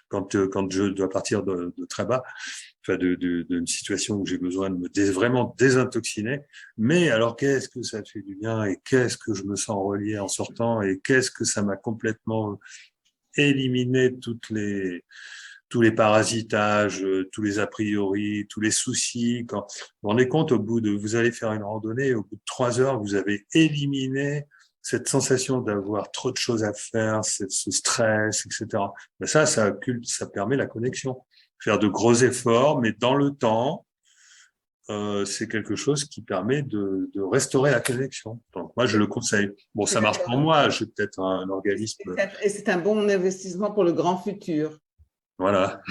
quand je dois partir de très bas, enfin d'une situation où j'ai besoin de me vraiment désintoxiner. Mais alors, qu'est-ce que ça fait du bien et qu'est-ce que je me sens relié en sortant et qu'est-ce que ça m'a complètement éliminé tous les parasitages, tous les a priori, tous les soucis. Quand vous vous rendez compte, vous allez faire une randonnée, au bout de 3 heures, vous avez éliminé cette sensation d'avoir trop de choses à faire, ce stress, etc. Mais ça permet la connexion. Faire de gros efforts, mais dans le temps, c'est quelque chose qui permet de restaurer la connexion. Donc moi, je le conseille. Bon, ça marche pour moi, j'ai peut-être un organisme. Et c'est un bon investissement pour le grand futur. Voilà.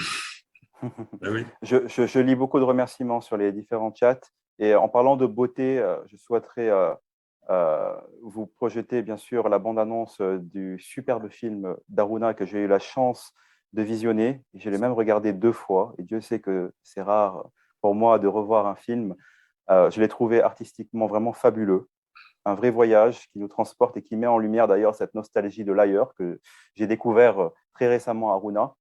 Ben oui. Je lis beaucoup de remerciements sur les différents chats. Et en parlant de beauté, je souhaiterais vous projeter, bien sûr, la bande-annonce du superbe film d'Aruna que j'ai eu la chance de visionner. Je l'ai même regardé 2 fois. Et Dieu sait que c'est rare pour moi de revoir un film. Je l'ai trouvé artistiquement vraiment fabuleux. Un vrai voyage qui nous transporte et qui met en lumière d'ailleurs cette nostalgie de l'ailleurs que j'ai découvert très récemment à Aruna.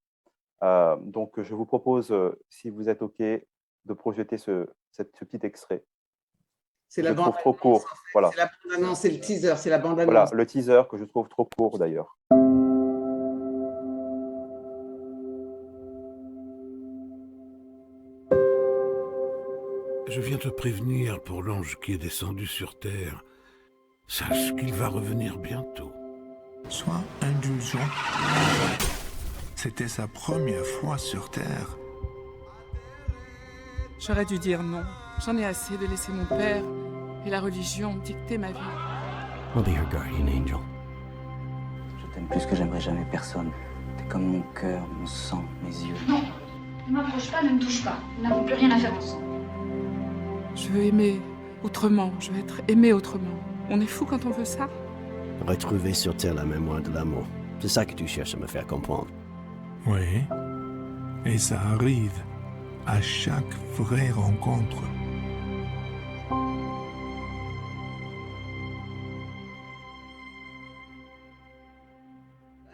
Donc, je vous propose, si vous êtes OK, de projeter ce petit extrait. C'est la bande-annonce. Trop court. En fait. Voilà. C'est la bande-annonce, c'est le teaser, c'est la bande-annonce. Voilà, le teaser que je trouve trop court d'ailleurs. Je viens te prévenir pour l'ange qui est descendu sur terre. Sache qu'il va revenir bientôt. Sois indulgent. C'était sa première fois sur Terre. J'aurais dû dire non. J'en ai assez de laisser mon père et la religion dicter ma vie. I'll be your guardian angel. Je t'aime plus que j'aimerais jamais personne. T'es comme mon cœur, mon sang, mes yeux. Non, ne m'approche pas, ne me touche pas. Nous n'avons plus rien à faire ensemble. Je veux aimer autrement, je veux être aimé autrement. On est fou quand on veut ça. Retrouver sur Terre la mémoire de l'amour. C'est ça que tu cherches à me faire comprendre. Oui. Et ça arrive à chaque vraie rencontre.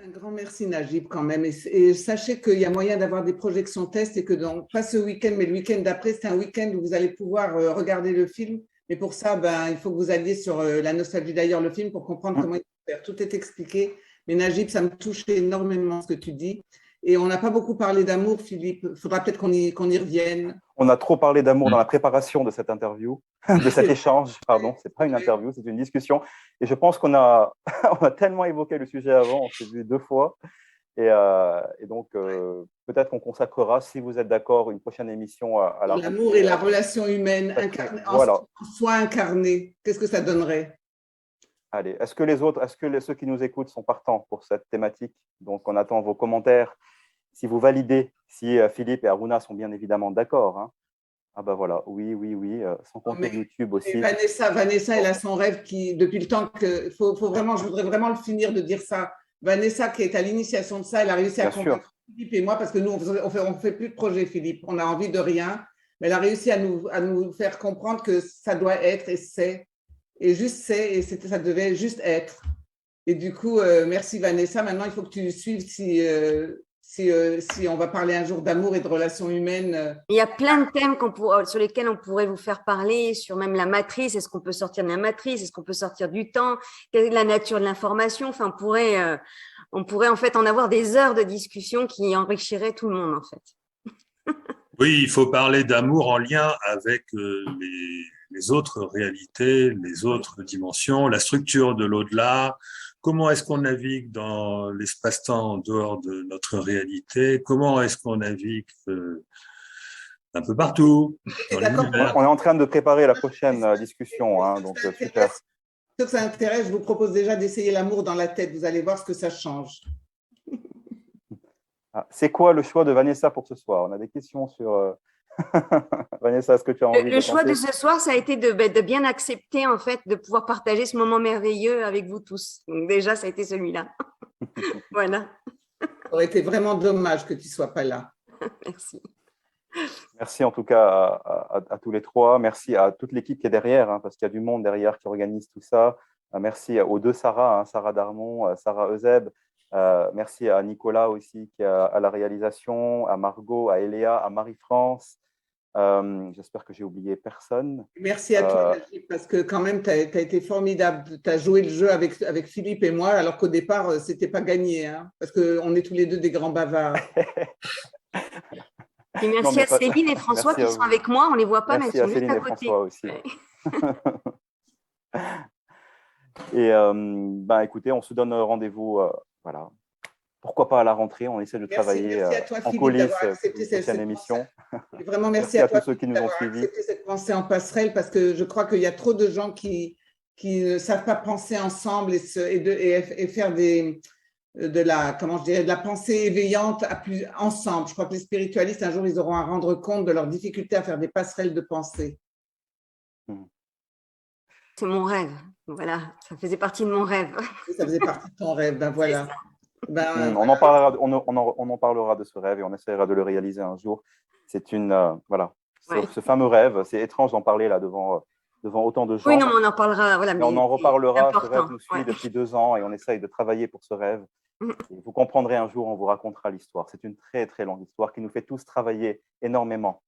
Un grand merci Najib quand même. Et sachez qu'il y a moyen d'avoir des projections tests et que donc, pas ce week-end, mais le week-end d'après, c'est un week-end où vous allez pouvoir regarder le film. Mais pour ça, il faut que vous alliez sur La nostalgie d'ailleurs, le film, pour comprendre comment il faut faire. Tout est expliqué. Mais Najib, ça me touche énormément ce que tu dis. Et on n'a pas beaucoup parlé d'amour, Philippe. Il faudra peut-être qu'on y revienne. On a trop parlé d'amour dans la préparation de cette interview, de cet échange, pardon. Ce n'est pas une interview, c'est une discussion. Et je pense qu'on a, on a tellement évoqué le sujet avant, on s'est vu 2 fois. Et donc, peut-être qu'on consacrera, si vous êtes d'accord, une prochaine émission à la l'amour et la relation humaine, voilà. en soi incarné. Qu'est-ce que ça donnerait? Allez, est-ce que ceux qui nous écoutent sont partants pour cette thématique? Donc, on attend vos commentaires. Si vous validez, si Philippe et Aruna sont bien évidemment d'accord. Hein. Ah ben voilà, oui, sans compter YouTube aussi. Et Vanessa, elle a son rêve qui, depuis le temps que… je voudrais vraiment le finir de dire ça. Vanessa, qui est à l'initiation de ça, elle a réussi à convaincre Philippe et moi, parce que nous, on fait plus de projet, Philippe. On a envie de rien. Mais elle a réussi à nous faire comprendre que ça doit être et c'est. Et juste c'est, et ça devait juste être. Et du coup, merci Vanessa. Maintenant, il faut que tu suives si on va parler un jour d'amour et de relations humaines. Il y a plein de thèmes sur lesquels on pourrait vous faire parler, sur même la matrice. Est-ce qu'on peut sortir de la matrice? Est-ce qu'on peut sortir du temps? Quelle est la nature de l'information? Enfin, on pourrait en fait en avoir des heures de discussion qui enrichiraient tout le monde, en fait. Oui, il faut parler d'amour en lien avec les autres réalités, les autres dimensions, la structure de l'au-delà. Comment est-ce qu'on navigue dans l'espace-temps en dehors de notre réalité? Comment est-ce qu'on navigue un peu partout dans l'univers? On est en train de préparer la prochaine discussion, hein, donc super. Ceux que ça intéresse, je vous propose déjà d'essayer l'amour dans la tête. Vous allez voir ce que ça change. Ah, c'est quoi le choix de Vanessa pour ce soir? On a des questions sur… Vanessa, est-ce que tu as envie de Le choix de commencer? ce soir, ça a été de bien accepter, en fait, de pouvoir partager ce moment merveilleux avec vous tous. Donc déjà, ça a été celui-là. Voilà. Ça aurait été vraiment dommage que tu ne sois pas là. Merci. Merci en tout cas à tous les trois. Merci à toute l'équipe qui est derrière, hein, parce qu'il y a du monde derrière qui organise tout ça. Merci aux deux Sarah, hein, Sarah Darmon, Sarah Euseb. Merci à Nicolas aussi qui est à la réalisation, à Margot, à Eléa, à Marie-France. J'espère que j'ai oublié personne. Merci à toi, Najib, parce que quand même, tu as été formidable. Tu as joué le jeu avec Philippe et moi, alors qu'au départ, ce n'était pas gagné, hein, parce qu'on est tous les deux des grands bavards. Et merci à Céline et François qui sont avec moi. On ne les voit pas, mais ils sont juste à côté. Merci à Céline et François aussi. Et écoutez, on se donne rendez-vous, voilà. Pourquoi pas à la rentrée, on essaie de travailler en coulisses pour cette prochaine émission. Et vraiment, merci à toi, tous ceux qui nous ont suivis. Accepté cette pensée en passerelle, parce que je crois qu'il y a trop de gens qui ne savent pas penser ensemble et faire de la pensée éveillante ensemble. Je crois que les spiritualistes, un jour, ils auront à rendre compte de leur difficulté à faire des passerelles de pensée. C'est mon rêve. Voilà, ça faisait partie de mon rêve. Ça faisait partie de ton rêve, ben voilà. On en parlera de ce rêve et on essaiera de le réaliser un jour. C'est voilà, ce fameux rêve. C'est étrange d'en parler là devant autant de gens. Oui, non, mais on en parlera. Voilà, mais on en reparlera. Ce rêve nous suit ouais. depuis 2 ans et on essaye de travailler pour ce rêve. Et vous comprendrez un jour, on vous racontera l'histoire. C'est une très, très longue histoire qui nous fait tous travailler énormément.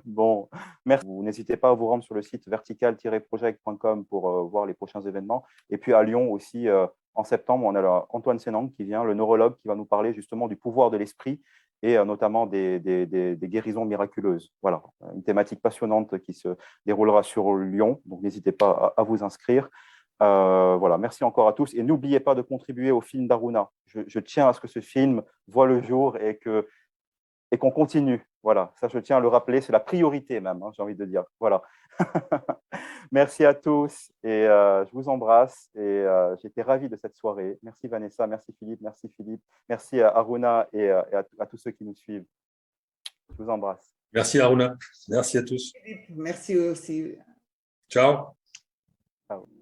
Bon, merci. N'hésitez pas à vous rendre sur le site vertical-project.com pour voir les prochains événements. Et puis à Lyon aussi, en septembre, on a Antoine Sénang qui vient, le neurologue, qui va nous parler justement du pouvoir de l'esprit et notamment des guérisons miraculeuses. Voilà, une thématique passionnante qui se déroulera sur Lyon. Donc n'hésitez pas à vous inscrire. Voilà, merci encore à tous et n'oubliez pas de contribuer au film d'Aruna. Je tiens à ce que ce film voit le jour et qu'on continue. Voilà, ça je tiens à le rappeler, c'est la priorité même, hein, j'ai envie de dire. Voilà. Merci à tous et je vous embrasse et j'étais ravi de cette soirée. Merci Vanessa, merci Philippe, merci à Aruna et à tous ceux qui nous suivent. Je vous embrasse. Merci Aruna, merci à tous. Merci aussi. Ciao. Ciao.